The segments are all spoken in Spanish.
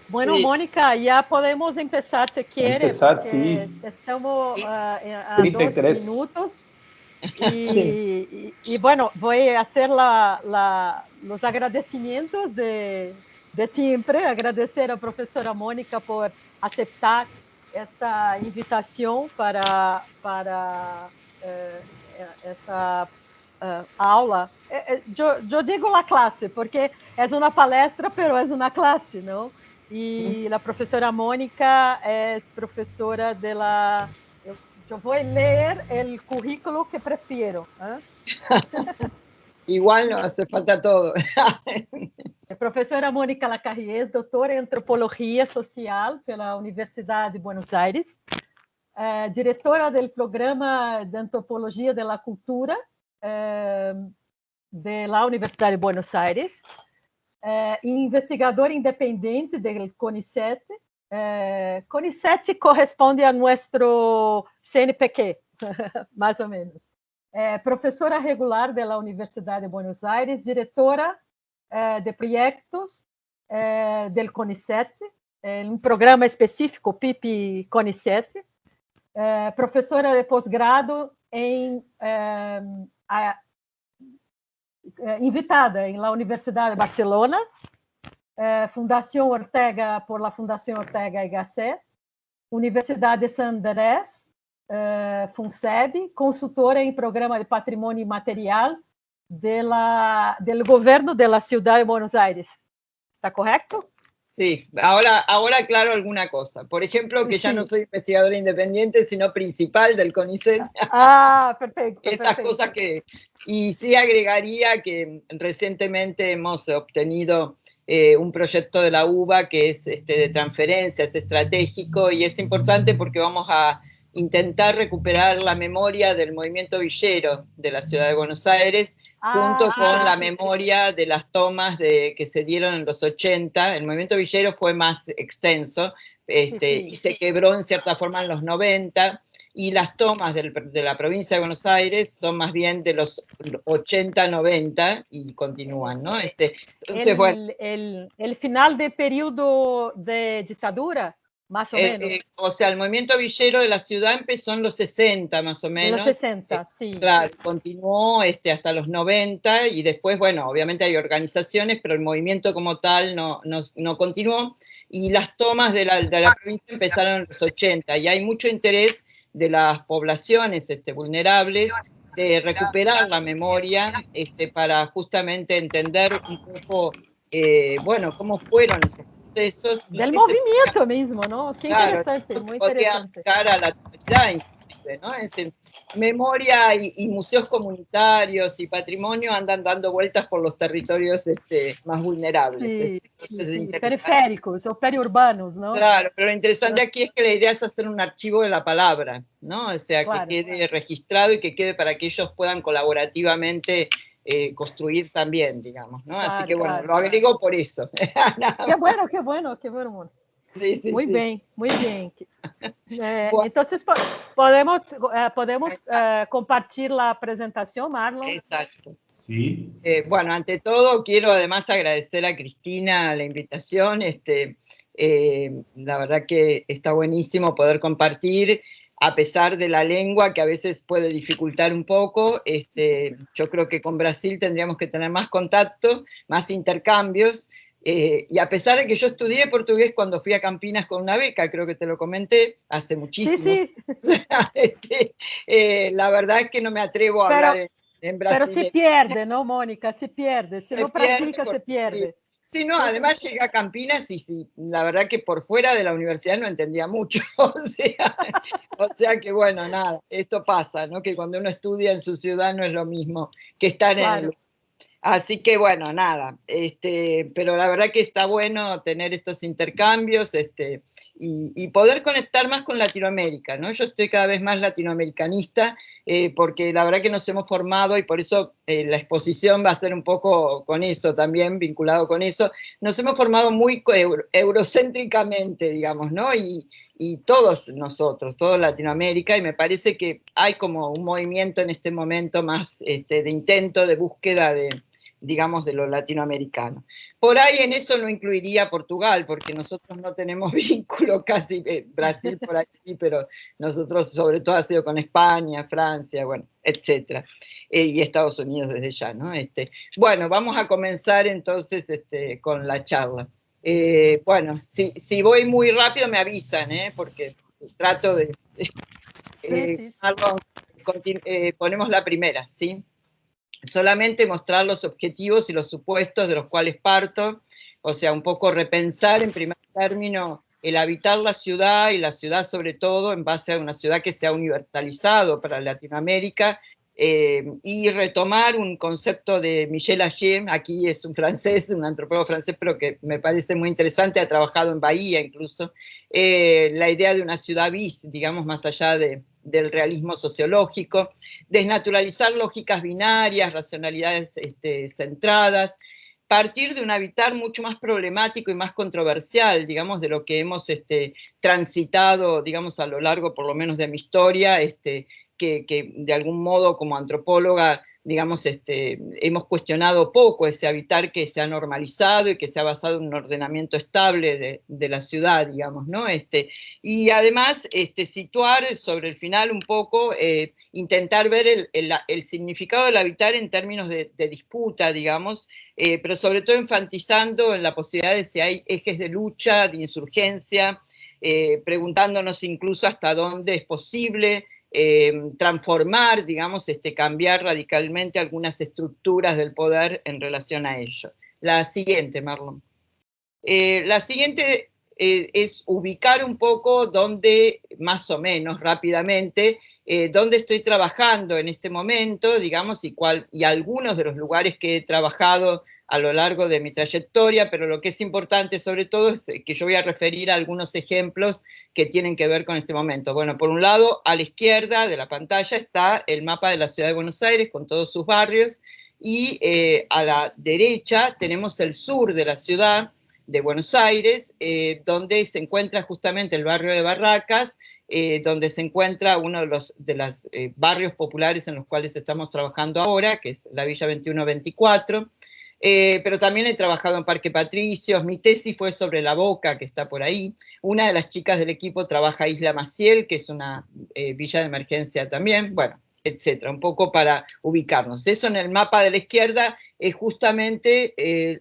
Bueno, Sí, Mónica, ya podemos empezar si quiere, Empezar, porque sí. estamos sí, a Triste 2 minutos. Sí. Y bueno, voy a hacer los agradecimientos de siempre, agradecer a profesora Mónica por aceptar esta invitación para esta aula. Eu digo la classe, porque é uma palestra, pero é uma classe, não? E a professora Mônica é professora de la... Eu vou ler o currículo que prefiro. igual no hace falta todo. Professora Mônica Lacarriés, doutora em Antropologia Social pela Universidade de Buenos Aires, diretora do Programa de Antropologia de la Cultura de la Universidade de Buenos Aires, investigadora independente do CONICET. CONICET corresponde a nosso CNPq, mais ou menos. Professora regular da Universidade de Buenos Aires, diretora de projetos do CONICET, um programa específico, PIP CONICET, professora de pós-grado invitada em la Universidade de Barcelona, Fundação Ortega por la Fundação Ortega y Gasset, Universidade de San Andrés, FUNSEB, consultora em programa de patrimônio imaterial do governo de la Ciudad de Buenos Aires. ¿Está correcto? Sí, ahora aclaro alguna cosa. Por ejemplo, que ya no soy investigadora independiente, sino principal del CONICET. Ah, perfecto. Esas perfecto. cosas que... Y sí agregaría que recientemente hemos obtenido un proyecto de la UBA que es de transferencia, es estratégico y es importante porque vamos a intentar recuperar la memoria del movimiento villero de la ciudad de Buenos Aires, junto con la memoria de las tomas que se dieron en los 80. El movimiento villero fue más extenso y se quebró en cierta forma en los 90, y las tomas de la provincia de Buenos Aires son más bien de los 80, 90 y continúan, ¿no? Entonces, bueno. El final de periodo de dictadura, más o menos. O sea, el movimiento villero de la ciudad empezó en los 60, más o menos. De los 60, sí. Claro, continuó hasta los 90 y después, bueno, obviamente hay organizaciones, pero el movimiento como tal no continuó. Y las tomas de la provincia empezaron en los 80 y hay mucho interés de las poblaciones vulnerables de recuperar la memoria para justamente entender un poco, bueno, cómo fueron esos procesos. Del movimiento mismo, ¿no? Qué interesante, Claro, muy podría interesante. aplicar a la actualidad inclusive, ¿no? Es decir, memoria y museos comunitarios y patrimonio andan dando vueltas por los territorios más vulnerables. Sí, Entonces, periféricos o periurbanos, ¿no? Claro, pero lo interesante aquí es que la idea es hacer un archivo de la palabra, ¿no? O sea, Claro. que quede registrado y que quede para que ellos puedan colaborativamente construir también, digamos, ¿no? Así que bueno, lo agrego por eso. Qué bueno, qué bueno, qué bueno, Mónica. Sí, Muy sí. bien, muy bien. Bueno, entonces, podemos compartir la presentación, Marlon. exacto. Sí. Bueno, ante todo quiero además agradecer a Cristina la invitación. La verdad que está buenísimo poder compartir, a pesar de la lengua que a veces puede dificultar un poco. Yo creo que con Brasil tendríamos que tener más contacto, más intercambios. Y a pesar de que yo estudié portugués cuando fui a Campinas con una beca, creo que te lo comenté, hace muchísimos años. La verdad es que no me atrevo a hablar en Pero se brasileño. pierde, ¿no, Mónica? Se pierde. Si no practica, se pierde. Sí, no, además llegué a Campinas y sí, la verdad que por fuera de la universidad no entendía mucho. O sea que bueno, nada, esto pasa, ¿no? Que cuando uno estudia en su ciudad no es lo mismo que estar en el lugar. Así que bueno, nada, pero la verdad que está bueno tener estos intercambios y poder conectar más con Latinoamérica, ¿no? Yo estoy cada vez más latinoamericanista porque la verdad que nos hemos formado y por eso la exposición va a ser un poco con eso también, vinculado con eso. Nos hemos formado muy eurocéntricamente, digamos, ¿no? Y todos nosotros, toda Latinoamérica, y me parece que hay como un movimiento en este momento más de intento, de búsqueda digamos, de lo latinoamericano. Por ahí en eso no incluiría Portugal, porque nosotros no tenemos vínculo casi, Brasil por ahí sí, pero nosotros sobre todo ha sido con España, Francia, bueno, etcétera, y Estados Unidos desde ya, ¿no? Bueno, vamos a comenzar entonces con la charla. Bueno, si voy muy rápido me avisan, porque trato de... Sí. Perdón, ponemos la primera, ¿sí? Solamente mostrar los objetivos y los supuestos de los cuales parto, o sea, un poco repensar en primer término el habitar la ciudad y la ciudad sobre todo en base a una ciudad que se ha universalizado para Latinoamérica, y retomar un concepto de Michel Ayer, aquí es un francés, un antropólogo francés, pero que me parece muy interesante, ha trabajado en Bahía incluso, la idea de una ciudad bis, digamos, más allá del realismo sociológico, desnaturalizar lógicas binarias, racionalidades centradas, partir de un habitar mucho más problemático y más controversial, digamos, de lo que hemos transitado, digamos, a lo largo, por lo menos, de mi historia, que de algún modo, como antropóloga, digamos, hemos cuestionado poco ese habitar que se ha normalizado y que se ha basado en un ordenamiento estable de la ciudad, digamos, ¿no? Y además, situar sobre el final un poco, intentar ver el significado del habitar en términos de disputa, digamos, pero sobre todo enfatizando en la posibilidad de si hay ejes de lucha, de insurgencia, preguntándonos incluso hasta dónde es posible transformar, digamos, cambiar radicalmente algunas estructuras del poder en relación a ello. La siguiente, Marlon. La siguiente es ubicar un poco dónde, más o menos rápidamente, dónde estoy trabajando en este momento, digamos, y algunos de los lugares que he trabajado a lo largo de mi trayectoria, pero lo que es importante sobre todo es que yo voy a referir a algunos ejemplos que tienen que ver con este momento. Bueno, por un lado, a la izquierda de la pantalla está el mapa de la ciudad de Buenos Aires con todos sus barrios, y a la derecha tenemos el sur de la ciudad de Buenos Aires, donde se encuentra justamente el barrio de Barracas, donde se encuentra uno de los barrios populares en los cuales estamos trabajando ahora, que es la Villa 21-24, pero también he trabajado en Parque Patricios, mi tesis fue sobre La Boca, que está por ahí, una de las chicas del equipo trabaja Isla Maciel, que es una villa de emergencia también, bueno, etcétera, un poco para ubicarnos. Eso en el mapa de la izquierda es justamente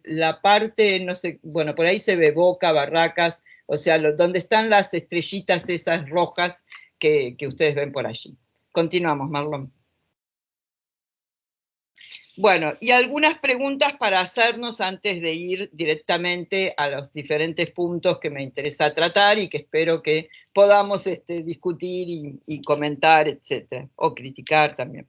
la parte, no sé, bueno, por ahí se ve Boca, Barracas, o sea, donde están las estrellitas esas rojas que ustedes ven por allí. Continuamos, Marlon. Bueno, y algunas preguntas para hacernos antes de ir directamente a los diferentes puntos que me interesa tratar y que espero que podamos discutir y comentar, etcétera, o criticar también.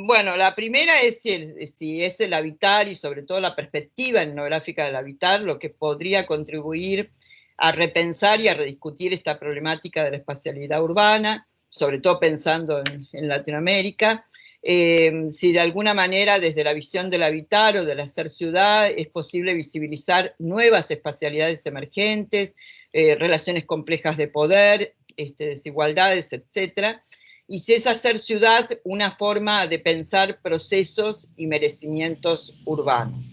Bueno, la primera es si es el habitar y sobre todo la perspectiva etnográfica del habitar lo que podría contribuir a repensar y a rediscutir esta problemática de la espacialidad urbana, sobre todo pensando en Latinoamérica. Si de alguna manera desde la visión del habitar o del hacer ciudad es posible visibilizar nuevas espacialidades emergentes, relaciones complejas de poder, desigualdades, etcétera, y si es hacer ciudad una forma de pensar procesos y merecimientos urbanos.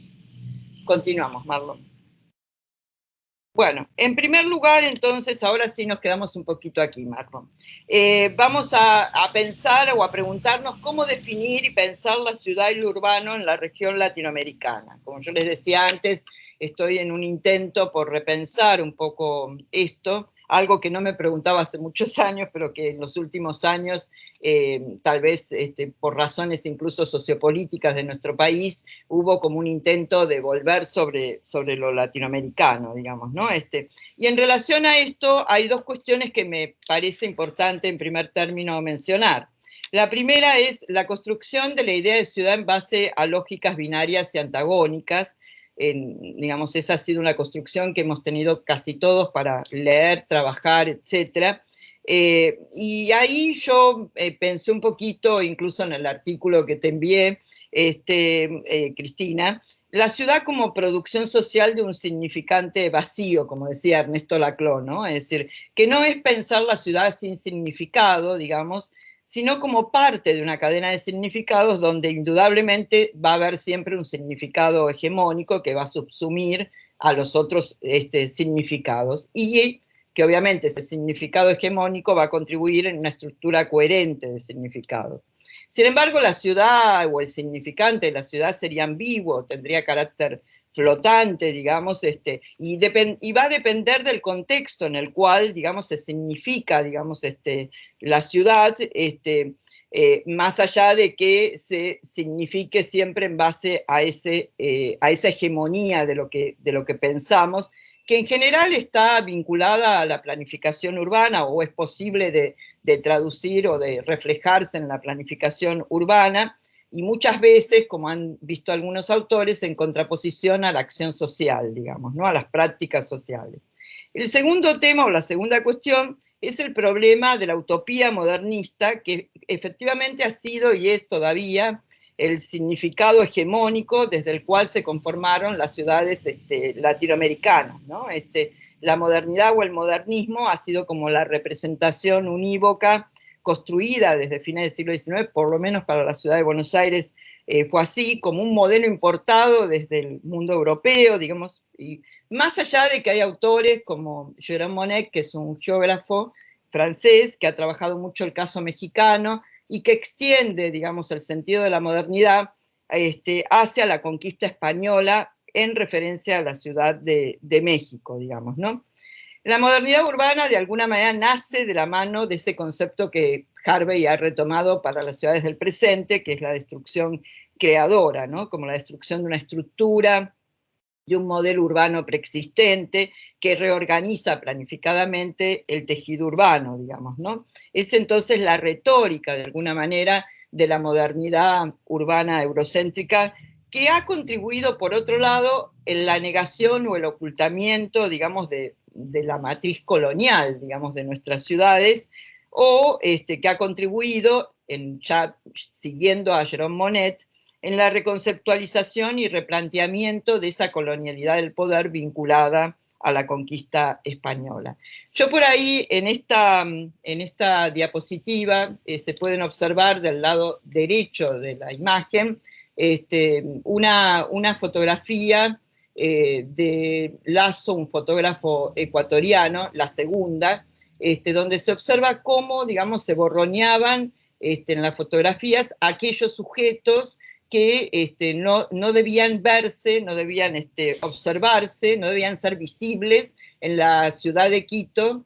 Continuamos, Marlon. Bueno, en primer lugar, entonces, ahora sí nos quedamos un poquito aquí, Marlon. Vamos a pensar o a preguntarnos cómo definir y pensar la ciudad y lo urbano en la región latinoamericana. Como yo les decía antes, estoy en un intento por repensar un poco esto, algo que no me preguntaba hace muchos años, pero que en los últimos años, tal vez por razones incluso sociopolíticas de nuestro país, hubo como un intento de volver sobre lo latinoamericano, digamos, ¿no? Y en relación a esto, hay dos cuestiones que me parece importante en primer término mencionar. La primera es la construcción de la idea de ciudad en base a lógicas binarias y antagónicas. Digamos, esa ha sido una construcción que hemos tenido casi todos para leer, trabajar, etcétera. Y ahí yo pensé un poquito, incluso en el artículo que te envié, Cristina, la ciudad como producción social de un significante vacío, como decía Ernesto Laclau, ¿no? Es decir, que no es pensar la ciudad sin significado, digamos, sino como parte de una cadena de significados donde indudablemente va a haber siempre un significado hegemónico que va a subsumir a los otros significados, y que obviamente ese significado hegemónico va a contribuir en una estructura coherente de significados. Sin embargo, la ciudad o el significante de la ciudad sería ambiguo, tendría carácter flotante, digamos, y va a depender del contexto en el cual, digamos, se significa, digamos, la ciudad, más allá de que se signifique siempre en base a esa hegemonía de lo que pensamos, que en general está vinculada a la planificación urbana, o es posible de traducir o de reflejarse en la planificación urbana, y muchas veces, como han visto algunos autores, en contraposición a la acción social, digamos, ¿no? A las prácticas sociales. El segundo tema, o la segunda cuestión, es el problema de la utopía modernista, que efectivamente ha sido y es todavía el significado hegemónico desde el cual se conformaron las ciudades latinoamericanas, ¿no? La modernidad o el modernismo ha sido como la representación unívoca construida desde fines del siglo XIX, por lo menos para la ciudad de Buenos Aires fue así, como un modelo importado desde el mundo europeo, digamos, y más allá de que hay autores como Jérôme Monet, que es un geógrafo francés, que ha trabajado mucho el caso mexicano, y que extiende, digamos, el sentido de la modernidad hacia la conquista española en referencia a la Ciudad de México, digamos, ¿no? La modernidad urbana de alguna manera nace de la mano de ese concepto que Harvey ha retomado para las ciudades del presente, que es la destrucción creadora, ¿no? Como la destrucción de una estructura, de un modelo urbano preexistente que reorganiza planificadamente el tejido urbano, digamos, ¿no? Es entonces la retórica, de alguna manera, de la modernidad urbana eurocéntrica, que ha contribuido, por otro lado, en la negación o el ocultamiento, digamos, de la matriz colonial, digamos, de nuestras ciudades, o que ha contribuido, ya siguiendo a Jérôme Monet, en la reconceptualización y replanteamiento de esa colonialidad del poder vinculada a la conquista española. Yo por ahí, en esta diapositiva, se pueden observar del lado derecho de la imagen una fotografía de Lasso, un fotógrafo ecuatoriano, la segunda, donde se observa cómo, digamos, se borroneaban en las fotografías aquellos sujetos que no debían verse, no debían observarse, no debían ser visibles en la ciudad de Quito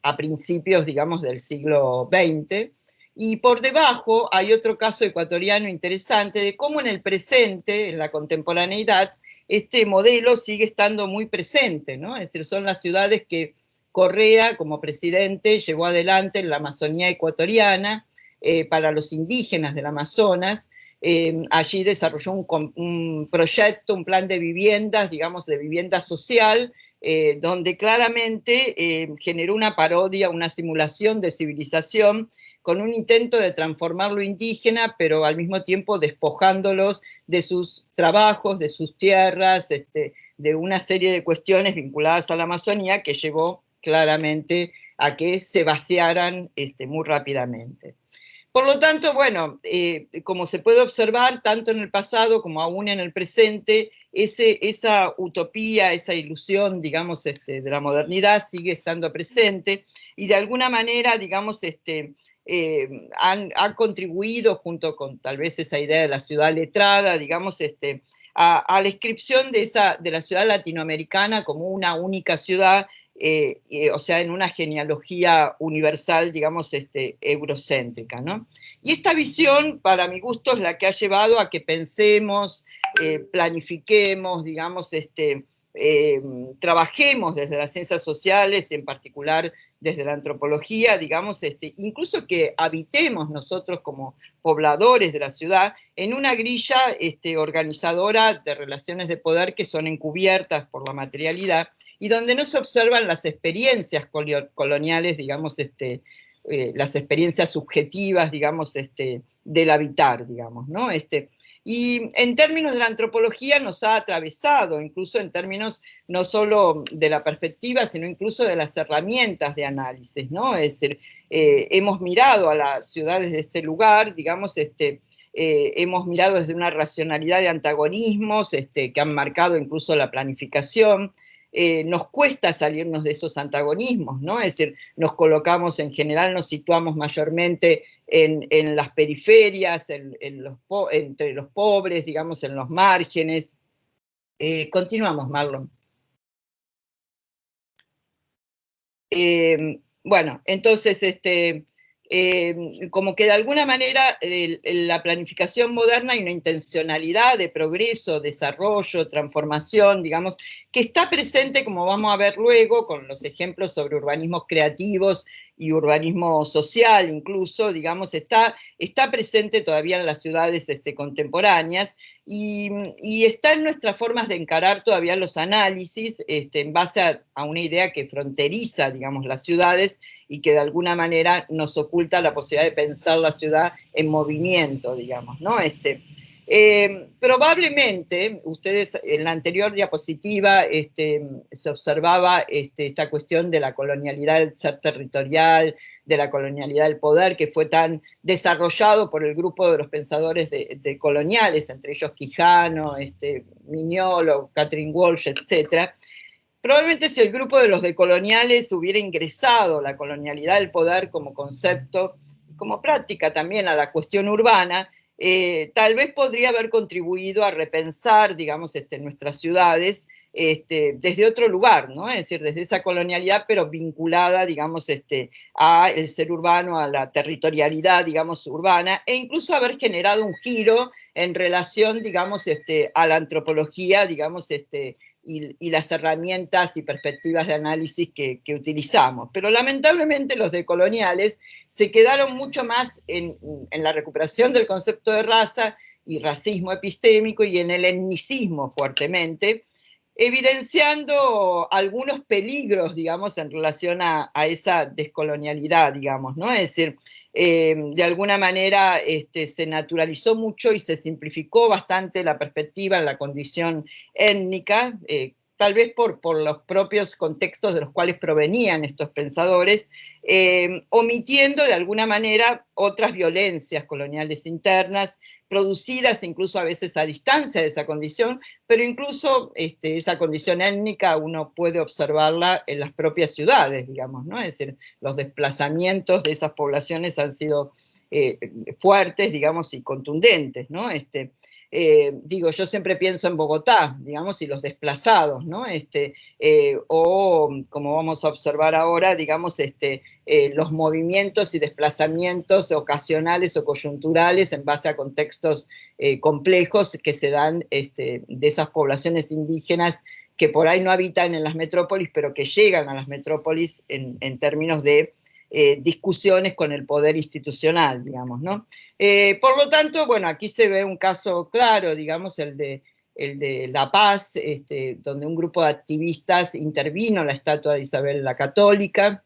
a principios, digamos, del siglo XX. Y por debajo hay otro caso ecuatoriano interesante de cómo en el presente, en la contemporaneidad, este modelo sigue estando muy presente, ¿no? Es decir, son las ciudades que Correa, como presidente, llevó adelante en la Amazonía ecuatoriana, para los indígenas del Amazonas. Allí desarrolló un proyecto, un plan de viviendas, digamos, de vivienda social, donde claramente generó una parodia, una simulación de civilización, con un intento de transformar lo indígena, pero al mismo tiempo despojándolos de sus trabajos, de sus tierras, de una serie de cuestiones vinculadas a la Amazonía que llevó claramente a que se vaciaran muy rápidamente. Por lo tanto, bueno, como se puede observar, tanto en el pasado como aún en el presente, esa utopía, esa ilusión, digamos, de la modernidad sigue estando presente, y de alguna manera, digamos, ha contribuido, junto con tal vez esa idea de la ciudad letrada, digamos, a la inscripción de la ciudad latinoamericana como una única ciudad, o sea, en una genealogía universal, digamos, eurocéntrica, ¿no? Y esta visión, para mi gusto, es la que ha llevado a que pensemos, planifiquemos, digamos, trabajemos desde las ciencias sociales, en particular desde la antropología, digamos, incluso que habitemos nosotros como pobladores de la ciudad en una grilla organizadora de relaciones de poder que son encubiertas por la materialidad, y donde no se observan las experiencias coloniales, digamos, las experiencias subjetivas, digamos, del habitar, digamos, ¿no? Y en términos de la antropología nos ha atravesado, incluso en términos no solo de la perspectiva, sino incluso de las herramientas de análisis, ¿no? Es decir, hemos mirado a las ciudades de este lugar, digamos, hemos mirado desde una racionalidad de antagonismos que han marcado incluso la planificación. Nos cuesta salirnos de esos antagonismos, ¿no? Es decir, nos colocamos en general, nos situamos mayormente en las periferias, entre los pobres, digamos, en los márgenes. Continuamos, Marlon. Bueno, entonces, como que de alguna manera la planificación moderna hay una intencionalidad de progreso, desarrollo, transformación, digamos, que está presente, como vamos a ver luego, con los ejemplos sobre urbanismos creativos y urbanismo social incluso, digamos, está presente todavía en las ciudades contemporáneas y está en nuestras formas de encarar todavía los análisis en base a una idea que fronteriza, digamos, las ciudades y que de alguna manera nos oculta la posibilidad de pensar la ciudad en movimiento, digamos, ¿no? Probablemente, ustedes en la anterior diapositiva se observaba esta cuestión de la colonialidad del ser territorial, de la colonialidad del poder, que fue tan desarrollado por el grupo de los pensadores de coloniales, entre ellos Quijano, Mignolo, Catherine Walsh, etc. Probablemente si el grupo de los decoloniales hubiera ingresado la colonialidad del poder como concepto, como práctica también a la cuestión urbana, tal vez podría haber contribuido a repensar, digamos, nuestras ciudades desde otro lugar, ¿no? Es decir, desde esa colonialidad, pero vinculada, digamos, a el ser urbano, a la territorialidad, digamos, urbana, e incluso haber generado un giro en relación, digamos, a la antropología, digamos, y las herramientas y perspectivas de análisis que utilizamos. Pero lamentablemente los decoloniales se quedaron mucho más en la recuperación del concepto de raza y racismo epistémico y en el etnicismo fuertemente, evidenciando algunos peligros, digamos, en relación a esa descolonialidad, digamos, ¿no? Es decir, de alguna manera se naturalizó mucho y se simplificó bastante la perspectiva en la condición étnica, tal vez por los propios contextos de los cuales provenían estos pensadores, omitiendo de alguna manera otras violencias coloniales internas, producidas incluso a veces a distancia de esa condición, pero incluso esa condición étnica uno puede observarla en las propias ciudades, digamos, ¿no? Es decir, los desplazamientos de esas poblaciones han sido fuertes, digamos, y contundentes, ¿no? Digo, yo siempre pienso en Bogotá, digamos, y los desplazados, ¿no? O, como vamos a observar ahora, digamos, los movimientos y desplazamientos ocasionales o coyunturales en base a contextos complejos que se dan de esas poblaciones indígenas que por ahí no habitan en las metrópolis, pero que llegan a las metrópolis en términos de discusiones con el poder institucional, digamos, ¿no? Por lo tanto, bueno, aquí se ve un caso claro, digamos, el de La Paz, donde un grupo de activistas intervino en la estatua de Isabel la Católica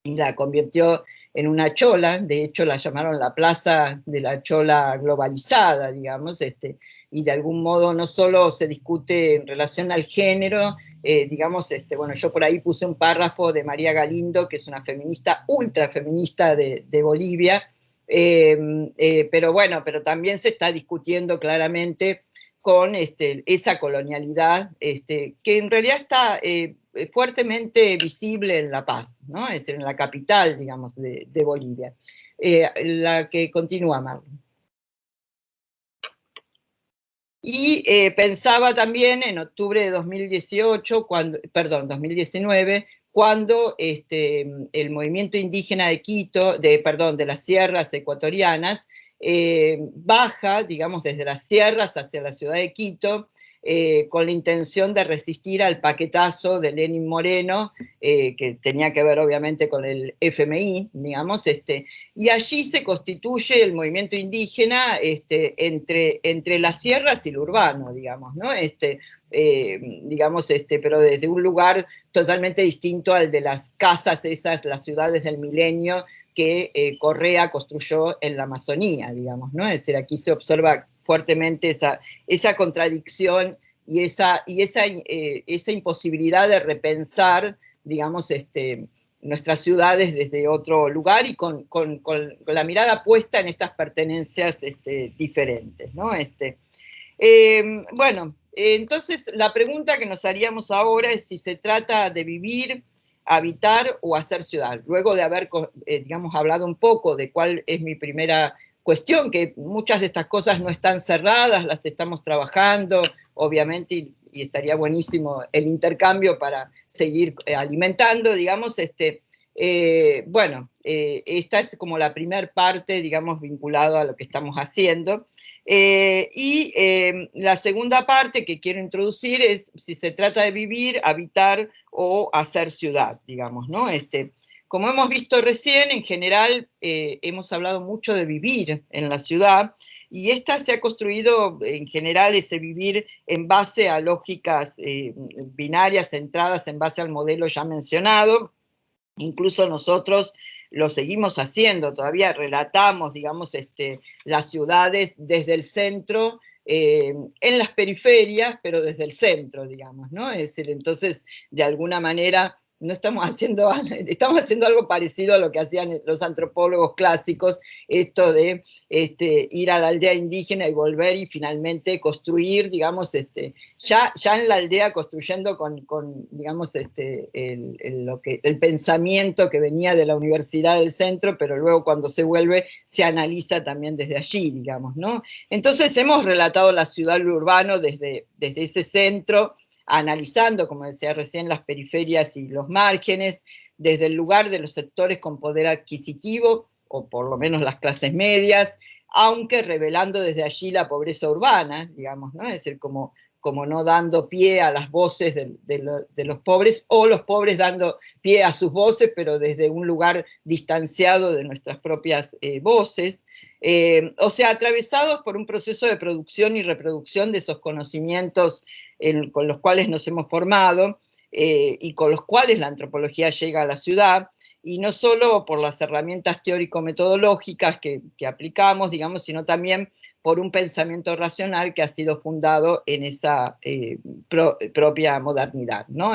y la convirtió en una chola. De hecho la llamaron la plaza de la chola globalizada, digamos, y de algún modo no solo se discute en relación al género, digamos, bueno, yo por ahí puse un párrafo de María Galindo, que es una feminista, ultra feminista de Bolivia, pero bueno, pero también se está discutiendo claramente con esa colonialidad, que en realidad está fuertemente visible en La Paz, ¿no? Es decir, en la capital, digamos, de Bolivia. La que continúa, Marlon. Y pensaba también en octubre de 2018, perdón, 2019, cuando el movimiento indígena de Quito, perdón, de las sierras ecuatorianas, baja, digamos, desde las sierras hacia la ciudad de Quito, con la intención de resistir al paquetazo de Lenín Moreno, que tenía que ver obviamente con el FMI, digamos, y allí se constituye el movimiento indígena entre las sierras y lo urbano, digamos, ¿no? Digamos, pero desde un lugar totalmente distinto al de las casas esas, las ciudades del milenio que Correa construyó en la Amazonía, digamos, ¿no? Es decir, aquí se observa fuertemente esa contradicción y esa imposibilidad de repensar, digamos, nuestras ciudades desde otro lugar y con la mirada puesta en estas pertenencias diferentes, ¿no? Bueno, entonces la pregunta que nos haríamos ahora es si se trata de vivir, habitar o hacer ciudad. Luego de haber, digamos, hablado un poco de cuál es mi primera cuestión, que muchas de estas cosas no están cerradas, las estamos trabajando, obviamente, y estaría buenísimo el intercambio para seguir alimentando, digamos, bueno, esta es como la primer parte, digamos, vinculado a lo que estamos haciendo. La segunda parte que quiero introducir es si se trata de vivir, habitar o hacer ciudad, digamos, ¿no? Como hemos visto recién, en general hemos hablado mucho de vivir en la ciudad y esta se ha construido en general ese vivir en base a lógicas binarias centradas en base al modelo ya mencionado. Incluso nosotros lo seguimos haciendo, todavía relatamos, digamos, las ciudades desde el centro, en las periferias, pero desde el centro, digamos, ¿no? Es decir, entonces, de alguna manera, no estamos haciendo algo parecido a lo que hacían los antropólogos clásicos, esto de ir a la aldea indígena y volver y finalmente construir, digamos, ya en la aldea construyendo con digamos, el pensamiento que venía de la Universidad del Centro, pero luego cuando se vuelve se analiza también desde allí, digamos, ¿no? Entonces hemos relatado la ciudad, lo urbano desde ese centro, analizando, como decía recién, las periferias y los márgenes, desde el lugar de los sectores con poder adquisitivo, o por lo menos las clases medias, aunque revelando desde allí la pobreza urbana, digamos, ¿no? Es decir, como no dando pie a las voces de los pobres, o los pobres dando pie a sus voces, pero desde un lugar distanciado de nuestras propias voces. O sea, atravesados por un proceso de producción y reproducción de esos conocimientos con los cuales nos hemos formado y con los cuales la antropología llega a la ciudad, y no solo por las herramientas teórico-metodológicas que aplicamos, digamos, sino también por un pensamiento racional que ha sido fundado en esa propia modernidad, ¿no?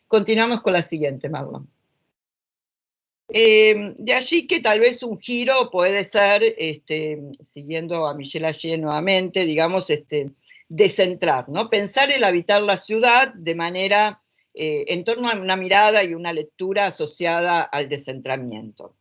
Continuamos con la siguiente, Marlon. De allí que tal vez un giro puede ser, siguiendo a Michel Ayer nuevamente, digamos, descentrar, ¿no? Pensar el habitar la ciudad de manera, en torno a una mirada y una lectura asociada al descentramiento.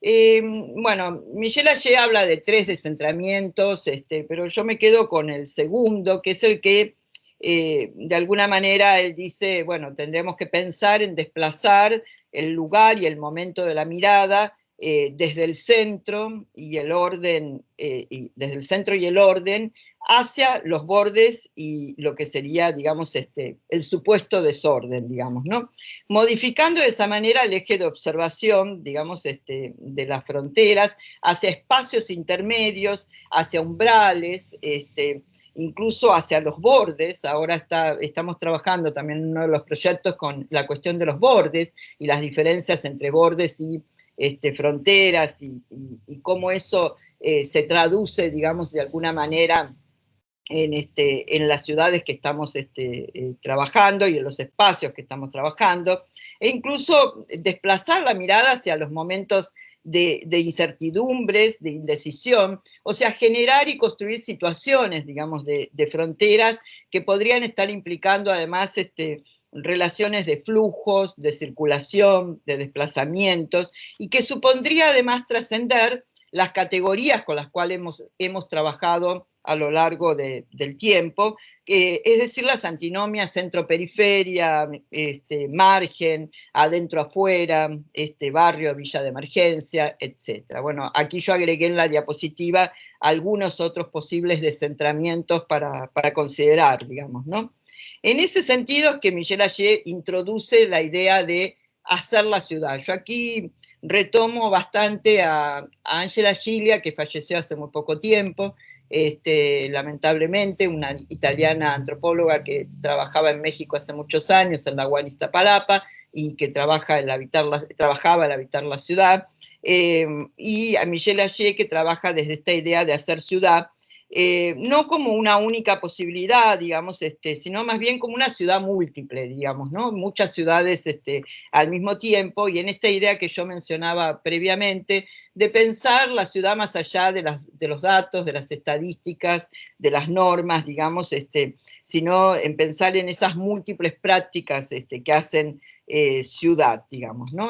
Bueno, Michel Ayer habla de 3 descentramientos, pero yo me quedo con el segundo, que es el que, de alguna manera, él dice, bueno, tendremos que pensar en desplazar el lugar y el momento de la mirada desde el centro y el orden, desde el centro y el orden hacia los bordes y lo que sería, digamos, el supuesto desorden, digamos, ¿no? Modificando de esa manera el eje de observación, digamos, de las fronteras hacia espacios intermedios, hacia umbrales, incluso hacia los bordes. Ahora estamos trabajando también en uno de los proyectos con la cuestión de los bordes y las diferencias entre bordes y fronteras y cómo eso se traduce, digamos, de alguna manera en las ciudades que estamos trabajando y en los espacios que estamos trabajando, e incluso desplazar la mirada hacia los momentos de incertidumbres, de indecisión, o sea, generar y construir situaciones, digamos, de fronteras que podrían estar implicando además relaciones de flujos, de circulación, de desplazamientos, y que supondría además trascender las categorías con las cuales hemos trabajado a lo largo del tiempo, es decir, las antinomias centro-periferia, margen, adentro-afuera, barrio, villa de emergencia, etc. Bueno, aquí yo agregué en la diapositiva algunos otros posibles descentramientos para considerar, digamos, ¿no? En ese sentido es que Michel Ayer introduce la idea de hacer la ciudad. Yo aquí retomo bastante a Angela Giglia, que falleció hace muy poco tiempo, lamentablemente, una italiana antropóloga que trabajaba en México hace muchos años, en la UAM Iztapalapa, y que trabajaba el habitar la ciudad, y a Michel Ayer, que trabaja desde esta idea de hacer ciudad, no como una única posibilidad, digamos, sino más bien como una ciudad múltiple, digamos, ¿no? Muchas ciudades al mismo tiempo, y en esta idea que yo mencionaba previamente, de pensar la ciudad más allá de los datos, de las estadísticas, de las normas, digamos, sino en pensar en esas múltiples prácticas que hacen ciudad, digamos, ¿no?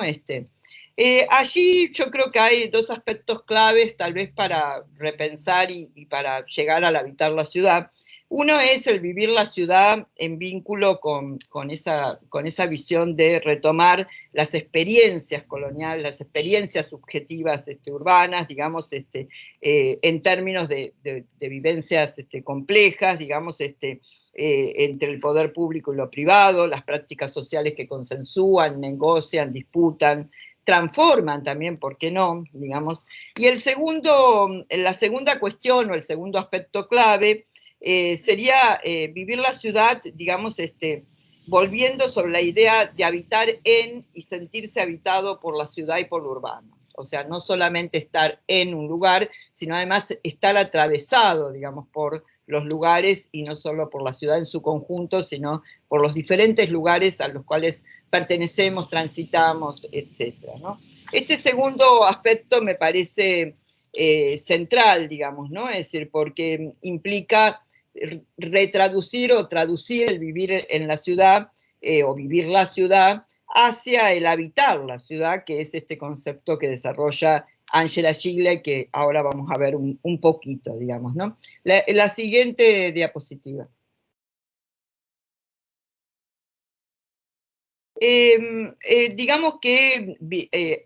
Allí yo creo que hay dos aspectos claves tal vez para repensar y para llegar al habitar la ciudad. Uno es el vivir la ciudad en vínculo con esa visión de retomar las experiencias coloniales, las experiencias subjetivas urbanas, digamos, en términos de vivencias complejas, digamos, entre el poder público y lo privado, las prácticas sociales que consensúan, negocian, disputan, transforman también, ¿por qué no? Digamos. Y la segunda cuestión o el segundo aspecto clave sería vivir la ciudad, digamos, volviendo sobre la idea de habitar en y sentirse habitado por la ciudad y por lo urbano. O sea, no solamente estar en un lugar, sino además estar atravesado, digamos, por los lugares y no solo por la ciudad en su conjunto, sino por los diferentes lugares a los cuales pertenecemos, transitamos, etcétera, ¿no? Este segundo aspecto me parece central, digamos, ¿no? Es decir, porque implica retraducir o traducir el vivir en la ciudad o vivir la ciudad hacia el habitar la ciudad, que es este concepto que desarrolla Angela Giglia, que ahora vamos a ver un poquito, digamos, ¿no? La siguiente diapositiva. Digamos que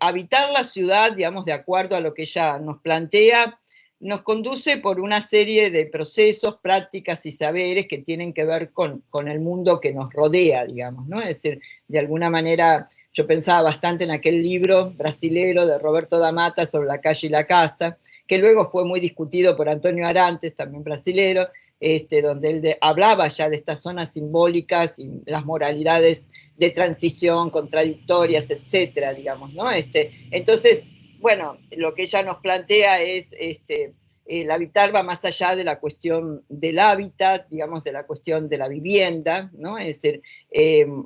habitar la ciudad, digamos, de acuerdo a lo que ella nos plantea, nos conduce por una serie de procesos, prácticas y saberes que tienen que ver con el mundo que nos rodea, digamos, ¿no? Es decir, de alguna manera, yo pensaba bastante en aquel libro brasilero de Roberto da Mata sobre la calle y la casa, que luego fue muy discutido por Antonio Arantes, también brasilero, donde él hablaba ya de estas zonas simbólicas y las moralidades de transición, contradictorias, etcétera, digamos, ¿no? Entonces, bueno, lo que ella nos plantea es, el habitar va más allá de la cuestión del hábitat, digamos, de la cuestión de la vivienda, ¿no? Es decir,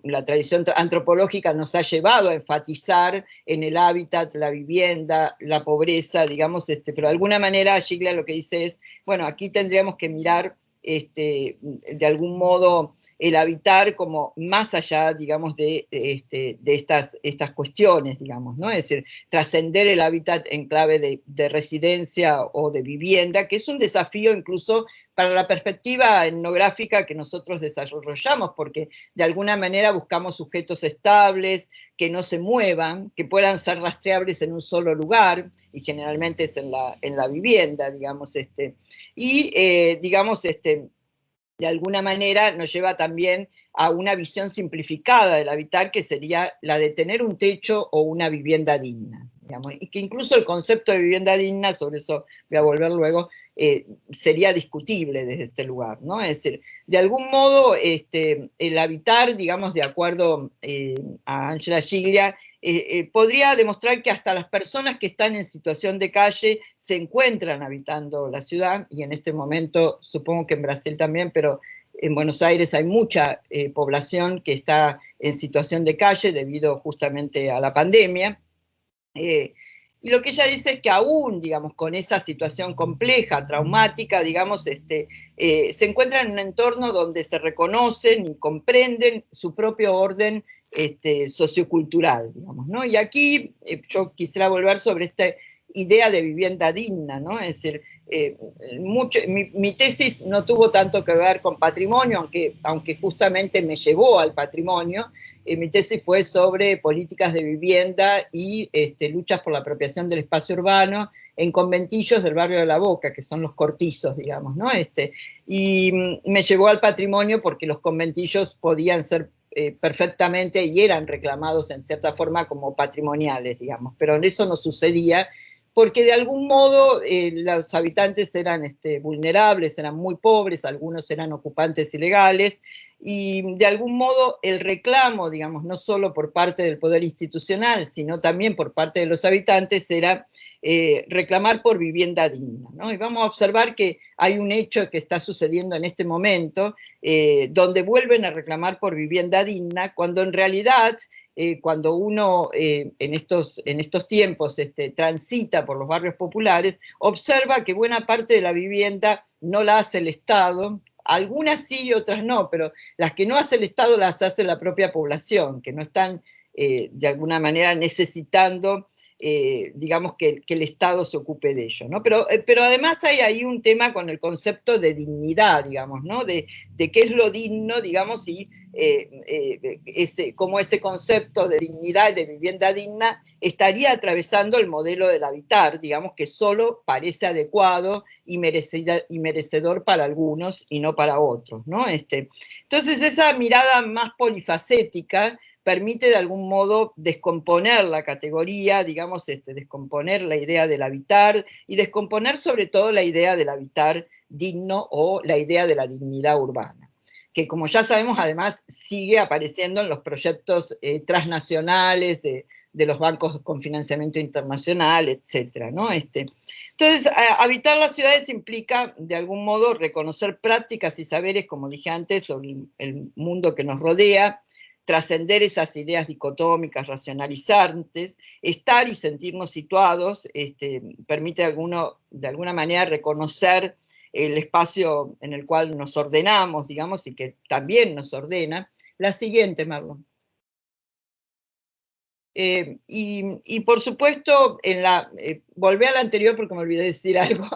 la tradición antropológica nos ha llevado a enfatizar en el hábitat, la vivienda, la pobreza, digamos, pero de alguna manera Giglia lo que dice es, bueno, aquí tendríamos que mirar de algún modo el habitar como más allá, digamos, de estas cuestiones, digamos, ¿no? Es decir, trascender el hábitat en clave de residencia o de vivienda, que es un desafío incluso para la perspectiva etnográfica que nosotros desarrollamos, porque de alguna manera buscamos sujetos estables, que no se muevan, que puedan ser rastreables en un solo lugar, y generalmente es en la vivienda, digamos, y digamos, de alguna manera nos lleva también a una visión simplificada del habitar, que sería la de tener un techo o una vivienda digna, digamos, y que incluso el concepto de vivienda digna, sobre eso voy a volver luego, sería discutible desde este lugar, ¿no? Es decir, de algún modo el habitar, digamos, de acuerdo a Angela Giglia, podría demostrar que hasta las personas que están en situación de calle se encuentran habitando la ciudad, y en este momento, supongo que en Brasil también, pero en Buenos Aires hay mucha población que está en situación de calle debido justamente a la pandemia. Y lo que ella dice es que aún, digamos, con esa situación compleja, traumática, digamos, se encuentran en un entorno donde se reconocen y comprenden su propio orden sociocultural, digamos, ¿no? Y aquí yo quisiera volver sobre esta idea de vivienda digna, ¿no? Es decir, mi tesis no tuvo tanto que ver con patrimonio, aunque justamente me llevó al patrimonio. Mi tesis fue sobre políticas de vivienda y luchas por la apropiación del espacio urbano en conventillos del barrio de La Boca, que son los cortizos, digamos, ¿no? Y me llevó al patrimonio porque los conventillos podían ser perfectamente y eran reclamados en cierta forma como patrimoniales, digamos, pero eso no sucedía porque de algún modo los habitantes eran vulnerables, eran muy pobres, algunos eran ocupantes ilegales, y de algún modo el reclamo, digamos, no solo por parte del poder institucional, sino también por parte de los habitantes, era reclamar por vivienda digna, ¿no? Y vamos a observar que hay un hecho que está sucediendo en este momento, donde vuelven a reclamar por vivienda digna, cuando en realidad cuando uno en estos tiempos transita por los barrios populares, observa que buena parte de la vivienda no la hace el Estado, algunas sí y otras no, pero las que no hace el Estado las hace la propia población, que no están de alguna manera necesitando digamos que el Estado se ocupe de ello, ¿no? Pero además hay ahí un tema con el concepto de dignidad, digamos, ¿no? De qué es lo digno, digamos, y cómo ese concepto de dignidad y de vivienda digna estaría atravesando el modelo del habitar, digamos, que solo parece adecuado y merecedor para algunos y no para otros, ¿no? Entonces esa mirada más polifacética permite de algún modo descomponer la categoría, digamos, descomponer la idea del habitar y descomponer sobre todo la idea del habitar digno o la idea de la dignidad urbana, que como ya sabemos además sigue apareciendo en los proyectos transnacionales de los bancos con financiamiento internacional, etcétera, ¿no? Entonces, habitar las ciudades implica, de algún modo, reconocer prácticas y saberes, como dije antes, sobre el mundo que nos rodea, trascender esas ideas dicotómicas, racionalizantes, estar y sentirnos situados, permite de alguna manera reconocer el espacio en el cual nos ordenamos, digamos, y que también nos ordena. La siguiente, Marlon. Y por supuesto, volvé a la anterior porque me olvidé decir algo,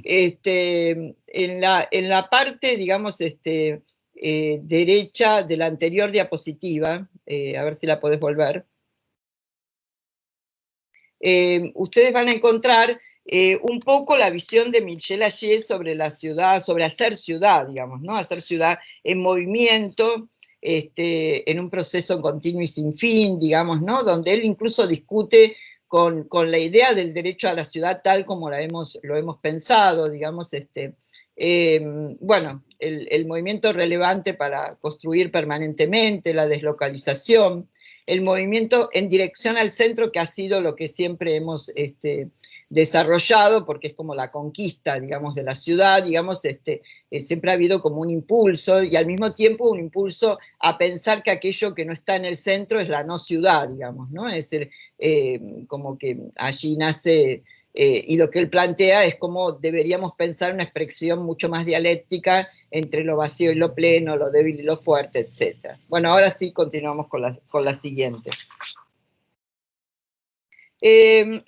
en la parte, digamos, derecha de la anterior diapositiva, a ver si la podés volver, ustedes van a encontrar un poco la visión de Michel Ayer sobre la ciudad, sobre hacer ciudad, digamos, ¿no? Hacer ciudad en movimiento, en un proceso continuo y sin fin, digamos, ¿no? Donde él incluso discute con la idea del derecho a la ciudad tal como lo hemos pensado, digamos, bueno, el movimiento relevante para construir permanentemente, la deslocalización, el movimiento en dirección al centro, que ha sido lo que siempre hemos desarrollado, porque es como la conquista, digamos, de la ciudad, digamos, siempre ha habido como un impulso, y al mismo tiempo un impulso a pensar que aquello que no está en el centro es la no ciudad, digamos, ¿no? Es decir, como que allí nace... y lo que él plantea es cómo deberíamos pensar una expresión mucho más dialéctica entre lo vacío y lo pleno, lo débil y lo fuerte, etc. Bueno, ahora sí continuamos con la siguiente.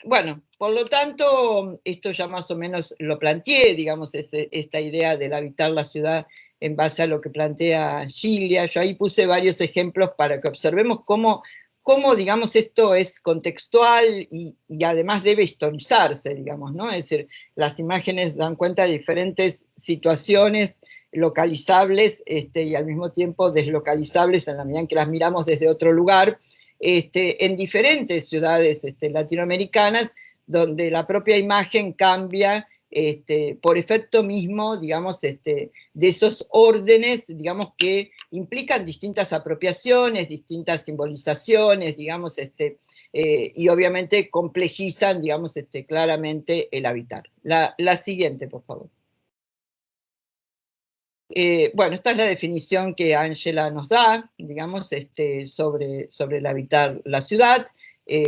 Bueno, por lo tanto, esto ya más o menos lo planteé, digamos, esta idea del habitar la ciudad en base a lo que plantea Gilia. Yo ahí puse varios ejemplos para que observemos cómo digamos, esto es contextual y además debe historizarse, digamos, ¿no? Es decir, las imágenes dan cuenta de diferentes situaciones localizables y al mismo tiempo deslocalizables en la medida en que las miramos desde otro lugar, en diferentes ciudades latinoamericanas, donde la propia imagen cambia por efecto mismo, digamos, de esos órdenes, digamos, que implican distintas apropiaciones, distintas simbolizaciones, digamos, y obviamente complejizan, digamos, claramente el habitar. La siguiente, por favor. Bueno, esta es la definición que Ángela nos da, digamos, sobre el habitar la ciudad,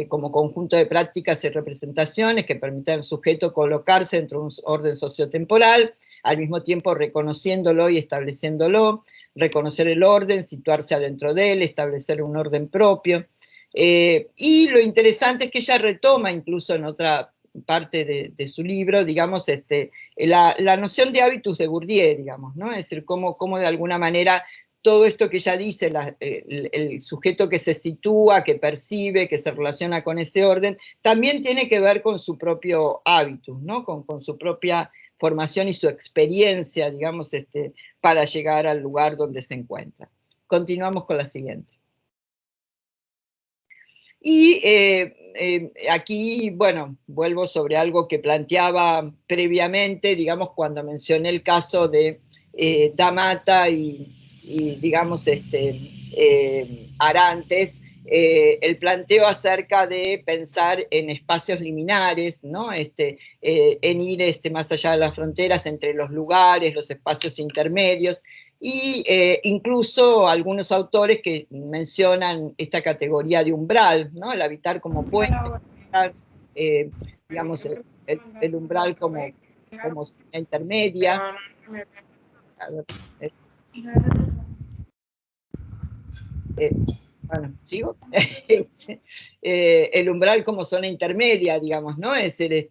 como conjunto de prácticas y representaciones que permiten al sujeto colocarse dentro de un orden sociotemporal, al mismo tiempo reconociéndolo y estableciéndolo, reconocer el orden, situarse adentro de él, establecer un orden propio. Y lo interesante es que ella retoma incluso en otra parte de su libro, digamos, la noción de hábitus de Bourdieu, digamos, ¿no? Es decir, cómo de alguna manera todo esto que ella dice, el sujeto que se sitúa, que percibe, que se relaciona con ese orden, también tiene que ver con su propio hábitus, ¿no? Con su propia formación y su experiencia, digamos, para llegar al lugar donde se encuentra. Continuamos con la siguiente. Y aquí, bueno, vuelvo sobre algo que planteaba previamente, digamos, cuando mencioné el caso de Da Mata y digamos, Arantes, el planteo acerca de pensar en espacios liminares, ¿no? En ir más allá de las fronteras, entre los lugares, los espacios intermedios, y incluso algunos autores que mencionan esta categoría de umbral, ¿no? El habitar como puente, eh, digamos, el umbral como zona intermedia. A ver, eh, bueno, ¿sigo? El umbral como zona intermedia, digamos, ¿no? Es decir,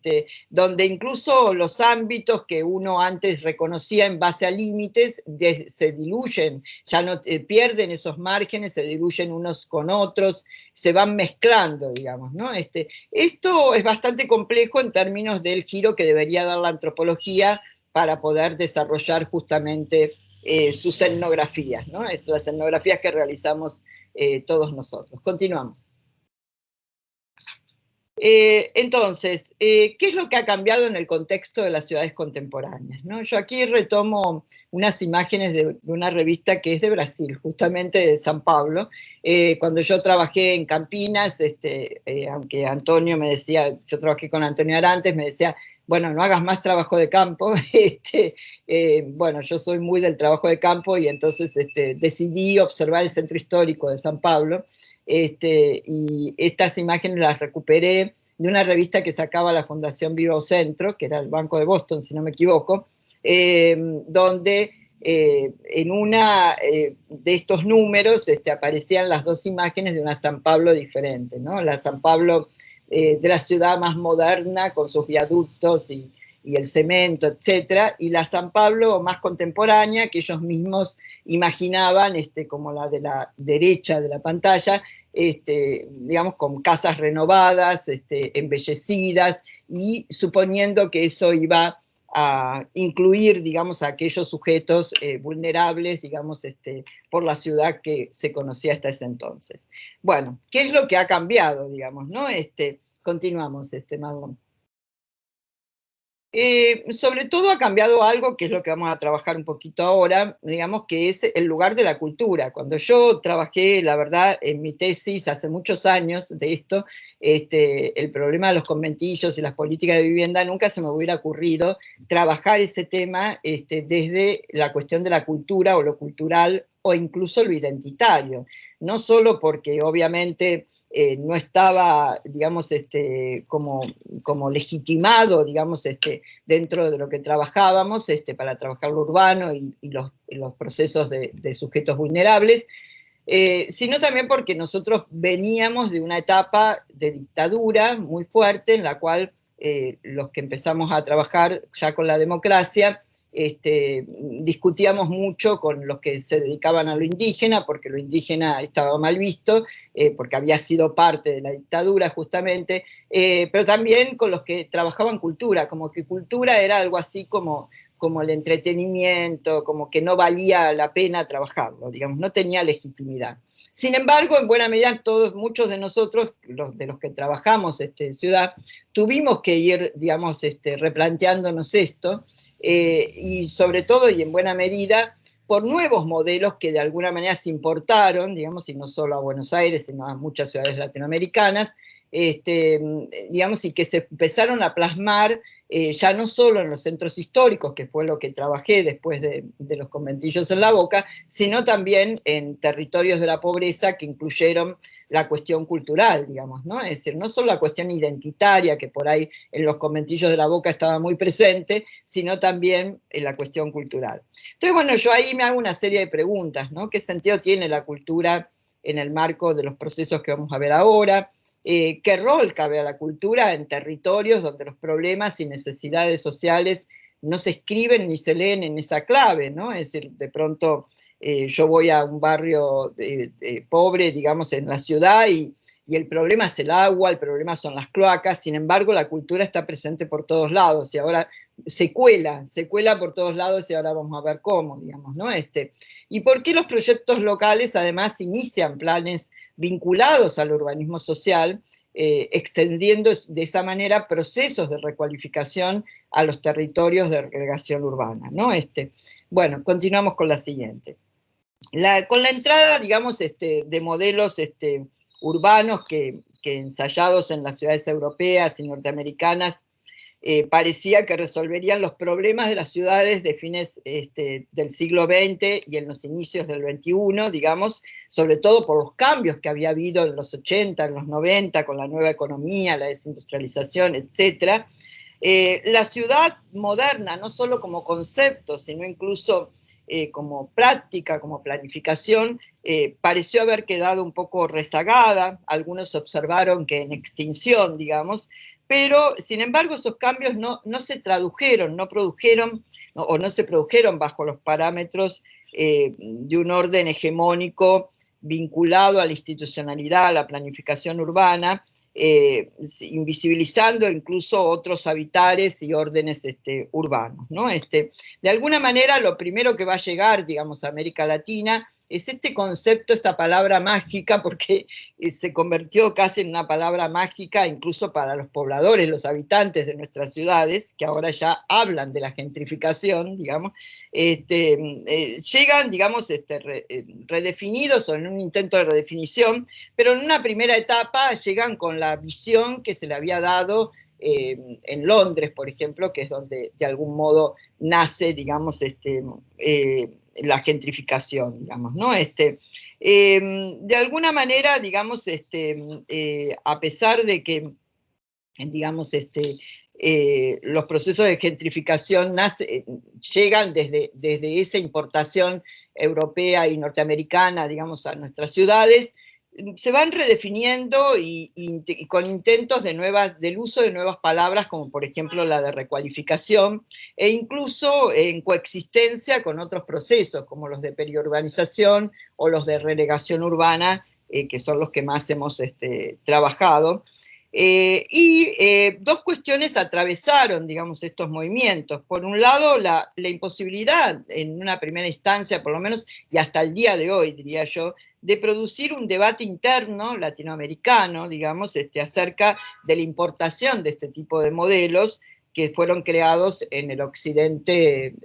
donde incluso los ámbitos que uno antes reconocía en base a límites se diluyen, ya no pierden esos márgenes, se diluyen unos con otros, se van mezclando, digamos, ¿no? Esto es bastante complejo en términos del giro que debería dar la antropología para poder desarrollar justamente sus etnografías, ¿no? Es las etnografías que realizamos todos nosotros. Continuamos. Entonces, ¿qué es lo que ha cambiado en el contexto de las ciudades contemporáneas? ¿No? Yo aquí retomo unas imágenes de una revista que es de Brasil, justamente de San Pablo. Cuando yo trabajé en Campinas, aunque Antonio me decía, yo trabajé con Antonio Arantes, me decía, bueno, no hagas más trabajo de campo. Bueno, yo soy muy del trabajo de campo y entonces decidí observar el centro histórico de San Pablo. Y estas imágenes las recuperé de una revista que sacaba la Fundación Vivo Centro, que era el Banco de Boston, si no me equivoco, donde en una de estos números aparecían las dos imágenes de una San Pablo diferente, ¿no? La San Pablo de la ciudad más moderna, con sus viaductos y el cemento, etcétera, y la San Pablo más contemporánea, que ellos mismos imaginaban, como la de la derecha de la pantalla, digamos, con casas renovadas, embellecidas, y suponiendo que eso iba a incluir, digamos, a aquellos sujetos vulnerables, digamos, por la ciudad que se conocía hasta ese entonces. Bueno, ¿qué es lo que ha cambiado, digamos, no? Continuamos, Marlon. Sobre todo ha cambiado algo que es lo que vamos a trabajar un poquito ahora, digamos, que es el lugar de la cultura. Cuando yo trabajé, la verdad, en mi tesis hace muchos años de esto, el problema de los conventillos y las políticas de vivienda, nunca se me hubiera ocurrido trabajar ese tema desde la cuestión de la cultura o lo cultural o incluso lo identitario. No solo porque obviamente no estaba, digamos, como legitimado, digamos, dentro de lo que trabajábamos, para trabajar lo urbano y los procesos de sujetos vulnerables, sino también porque nosotros veníamos de una etapa de dictadura muy fuerte en la cual los que empezamos a trabajar ya con la democracia, discutíamos mucho con los que se dedicaban a lo indígena, porque lo indígena estaba mal visto, porque había sido parte de la dictadura justamente, pero también con los que trabajaban cultura, como que cultura era algo así como el entretenimiento, como que no valía la pena trabajarlo, digamos, no tenía legitimidad. Sin embargo, en buena medida, muchos de nosotros, de los que trabajamos en ciudad, tuvimos que ir, digamos, replanteándonos esto, y sobre todo, y en buena medida, por nuevos modelos que de alguna manera se importaron, digamos, y no solo a Buenos Aires, sino a muchas ciudades latinoamericanas, digamos, y que se empezaron a plasmar ya no solo en los centros históricos, que fue lo que trabajé después de los conventillos en La Boca, sino también en territorios de la pobreza que incluyeron la cuestión cultural, digamos, ¿no? Es decir, no solo la cuestión identitaria, que por ahí en los conventillos de La Boca estaba muy presente, sino también en la cuestión cultural. Entonces, bueno, yo ahí me hago una serie de preguntas, ¿no? ¿Qué sentido tiene la cultura en el marco de los procesos que vamos a ver ahora? ¿Qué rol cabe a la cultura en territorios donde los problemas y necesidades sociales no se escriben ni se leen en esa clave, ¿no? Es decir, de pronto yo voy a un barrio pobre, digamos, en la ciudad y el problema es el agua, el problema son las cloacas, sin embargo la cultura está presente por todos lados y ahora se cuela por todos lados y ahora vamos a ver cómo, digamos, ¿no? ¿Y por qué los proyectos locales además inician planes vinculados al urbanismo social, extendiendo de esa manera procesos de recualificación a los territorios de relegación urbana, ¿no? Bueno, continuamos con la siguiente. Con la entrada, digamos, de modelos urbanos que ensayados en las ciudades europeas y norteamericanas, parecía que resolverían los problemas de las ciudades de fines del siglo XX y en los inicios del XXI, digamos, sobre todo por los cambios que había habido en los 80, en los 90, con la nueva economía, la desindustrialización, etc. La ciudad moderna, no solo como concepto, sino incluso como práctica, como planificación, pareció haber quedado un poco rezagada. Algunos observaron que en extinción, digamos, pero sin embargo esos cambios no se tradujeron, no produjeron, o no se produjeron bajo los parámetros de un orden hegemónico vinculado a la institucionalidad, a la planificación urbana, invisibilizando incluso otros habitares y órdenes urbanos, ¿no? De alguna manera lo primero que va a llegar, digamos, a América Latina es este concepto, esta palabra mágica, porque se convirtió casi en una palabra mágica incluso para los pobladores, los habitantes de nuestras ciudades, que ahora ya hablan de la gentrificación, digamos, llegan, digamos, redefinidos o en un intento de redefinición, pero en una primera etapa llegan con la visión que se le había dado en Londres, por ejemplo, que es donde de algún modo nace, digamos, la gentrificación, digamos, ¿no? De alguna manera, digamos, a pesar de que, digamos, los procesos de gentrificación llegan desde esa importación europea y norteamericana, digamos, a nuestras ciudades, se van redefiniendo y con intentos del uso de nuevas palabras, como por ejemplo la de recualificación, e incluso en coexistencia con otros procesos, como los de periurbanización o los de relegación urbana, que son los que más hemos trabajado. Dos cuestiones atravesaron, digamos, estos movimientos. Por un lado, la imposibilidad, en una primera instancia, por lo menos, y hasta el día de hoy, diría yo, de producir un debate interno latinoamericano, digamos, acerca de la importación de este tipo de modelos que fueron creados en el occidente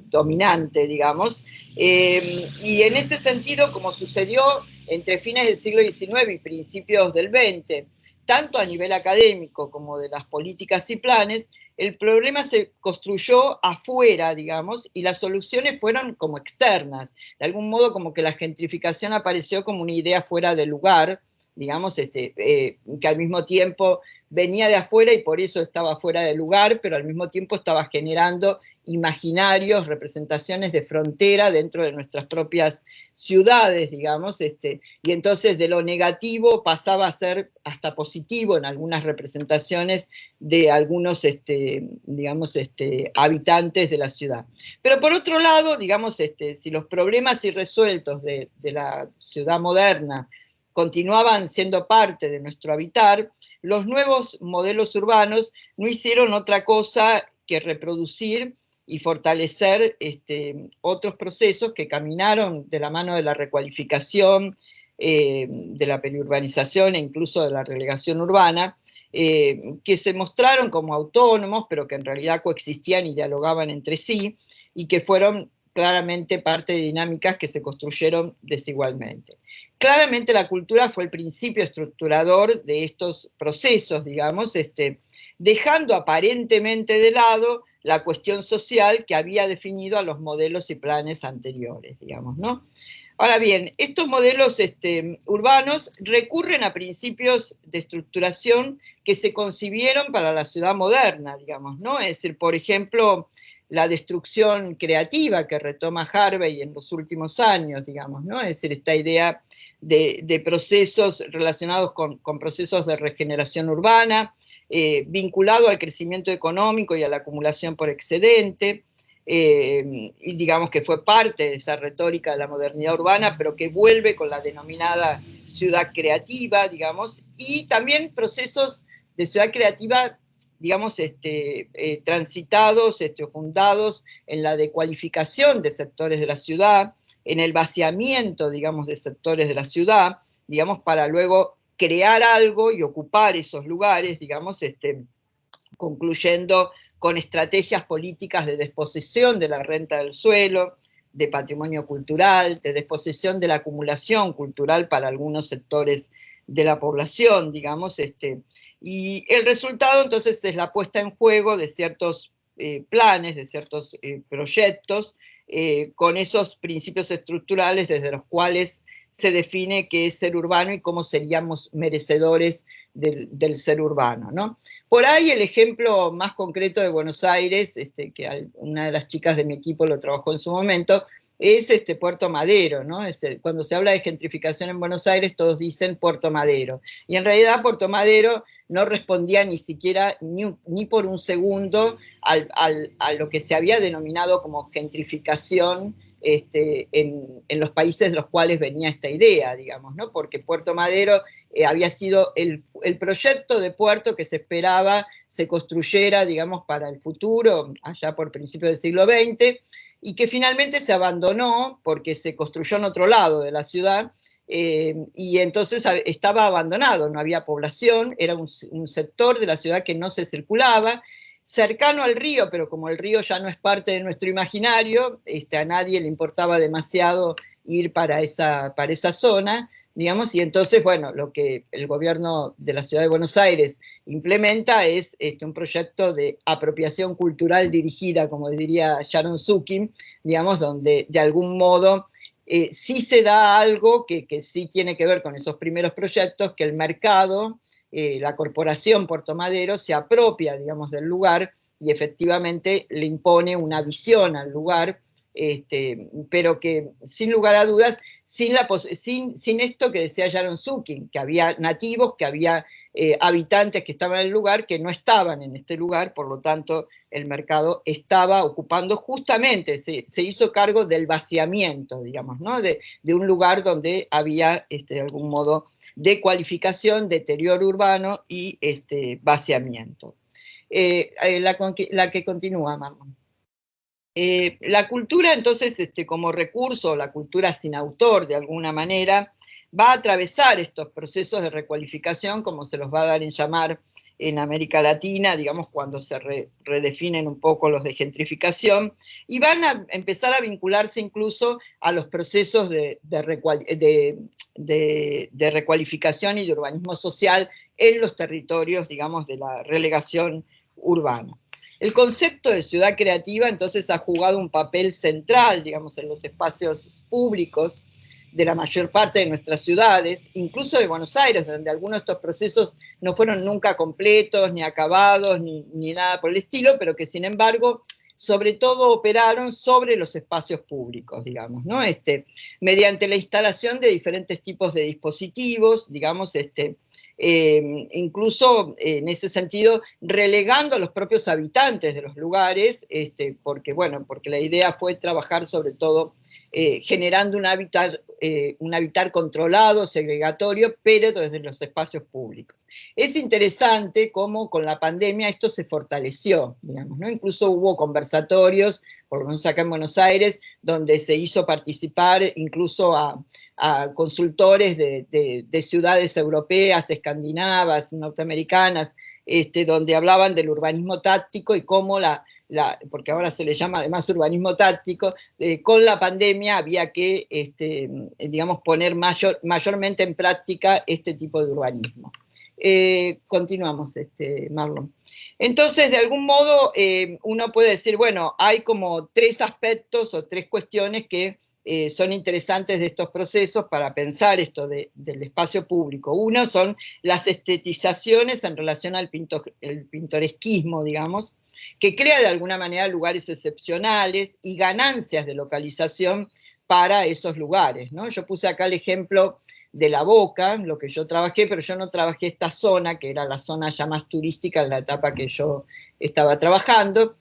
dominante, digamos. Y en ese sentido, como sucedió entre fines del siglo XIX y principios del XX, tanto a nivel académico como de las políticas y planes, el problema se construyó afuera, digamos, y las soluciones fueron como externas. De algún modo como que la gentrificación apareció como una idea fuera de lugar, digamos, que al mismo tiempo venía de afuera y por eso estaba fuera de lugar, pero al mismo tiempo estaba generando imaginarios, representaciones de frontera dentro de nuestras propias ciudades, digamos, y entonces de lo negativo pasaba a ser hasta positivo en algunas representaciones de algunos, digamos, habitantes de la ciudad. Pero por otro lado, digamos, si los problemas irresueltos de la ciudad moderna continuaban siendo parte de nuestro habitar, los nuevos modelos urbanos no hicieron otra cosa que reproducir y fortalecer otros procesos que caminaron de la mano de la recualificación, de la periurbanización e incluso de la relegación urbana, que se mostraron como autónomos, pero que en realidad coexistían y dialogaban entre sí, y que fueron claramente parte de dinámicas que se construyeron desigualmente. Claramente la cultura fue el principio estructurador de estos procesos, digamos, dejando aparentemente de lado la cuestión social que había definido a los modelos y planes anteriores, digamos, ¿no? Ahora bien, estos modelos urbanos recurren a principios de estructuración que se concibieron para la ciudad moderna, digamos, ¿no? Es decir, por ejemplo, la destrucción creativa que retoma Harvey en los últimos años, digamos, ¿no? Es decir, esta idea de procesos relacionados con procesos de regeneración urbana, vinculado al crecimiento económico y a la acumulación por excedente, y digamos que fue parte de esa retórica de la modernidad urbana, pero que vuelve con la denominada ciudad creativa, digamos, y también procesos de ciudad creativa digamos, transitados, o fundados en la descualificación de sectores de la ciudad, en el vaciamiento, digamos, de sectores de la ciudad, digamos, para luego crear algo y ocupar esos lugares, digamos, concluyendo con estrategias políticas de desposesión de la renta del suelo, de patrimonio cultural, de desposesión de la acumulación cultural para algunos sectores de la población, digamos, y el resultado entonces es la puesta en juego de ciertos planes, de ciertos proyectos, con esos principios estructurales desde los cuales se define qué es ser urbano y cómo seríamos merecedores del ser urbano, ¿no? Por ahí el ejemplo más concreto de Buenos Aires, que una de las chicas de mi equipo lo trabajó en su momento, es Puerto Madero, ¿no? Cuando se habla de gentrificación en Buenos Aires, todos dicen Puerto Madero. Y en realidad Puerto Madero no respondía ni siquiera, ni por un segundo, a lo que se había denominado como gentrificación en los países de los cuales venía esta idea, digamos, ¿no? Porque Puerto Madero había sido el proyecto de puerto que se esperaba se construyera, digamos, para el futuro, allá por principios del siglo XX, y que finalmente se abandonó porque se construyó en otro lado de la ciudad, y entonces estaba abandonado, no había población, era un sector de la ciudad que no se circulaba, cercano al río, pero como el río ya no es parte de nuestro imaginario, a nadie le importaba demasiado ir para esa zona, digamos, y entonces, bueno, lo que el gobierno de la ciudad de Buenos Aires implementa es un proyecto de apropiación cultural dirigida, como diría Sharon Zukin, digamos, donde de algún modo sí se da algo que sí tiene que ver con esos primeros proyectos, que el mercado, la corporación Puerto Madero se apropia, digamos, del lugar y efectivamente le impone una visión al lugar, pero que sin lugar a dudas, sin esto que decía Sharon Zukin, que había nativos, que había habitantes que estaban en el lugar, que no estaban en este lugar, por lo tanto el mercado estaba ocupando justamente, se hizo cargo del vaciamiento, digamos, ¿no? de un lugar donde había, de algún modo, decualificación, deterioro urbano y vaciamiento. La que continúa, Marlon. La cultura, entonces, como recurso, la cultura sin autor, de alguna manera, va a atravesar estos procesos de recualificación, como se los va a dar en llamar en América Latina, digamos, cuando se redefinen un poco los de gentrificación, y van a empezar a vincularse incluso a los procesos de recualificación y de urbanismo social en los territorios, digamos, de la relegación urbana. El concepto de ciudad creativa entonces ha jugado un papel central, digamos, en los espacios públicos de la mayor parte de nuestras ciudades, incluso de Buenos Aires, donde algunos de estos procesos no fueron nunca completos, ni acabados, ni nada por el estilo, pero que sin embargo, sobre todo operaron sobre los espacios públicos, digamos, ¿no? Mediante la instalación de diferentes tipos de dispositivos, digamos, incluso en ese sentido relegando a los propios habitantes de los lugares, porque la idea fue trabajar sobre todo generando un hábitat controlado, segregatorio, pero desde los espacios públicos. Es interesante cómo con la pandemia esto se fortaleció, digamos, ¿no? Incluso hubo conversatorios, por lo menos acá en Buenos Aires, donde se hizo participar incluso a consultores de ciudades europeas, escandinavas, norteamericanas, donde hablaban del urbanismo táctico y cómo porque ahora se le llama además urbanismo táctico, con la pandemia había que, digamos, poner mayormente en práctica este tipo de urbanismo. Continuamos, Marlon. Entonces, de algún modo, uno puede decir, bueno, hay como tres aspectos o tres cuestiones que son interesantes de estos procesos para pensar esto del espacio público. Uno son las estetizaciones en relación al pintoresquismo, digamos, que crea de alguna manera lugares excepcionales y ganancias de localización para esos lugares, ¿no? Yo puse acá el ejemplo de La Boca, lo que yo trabajé, pero yo no trabajé esta zona, que era la zona ya más turística en la etapa que yo estaba trabajando,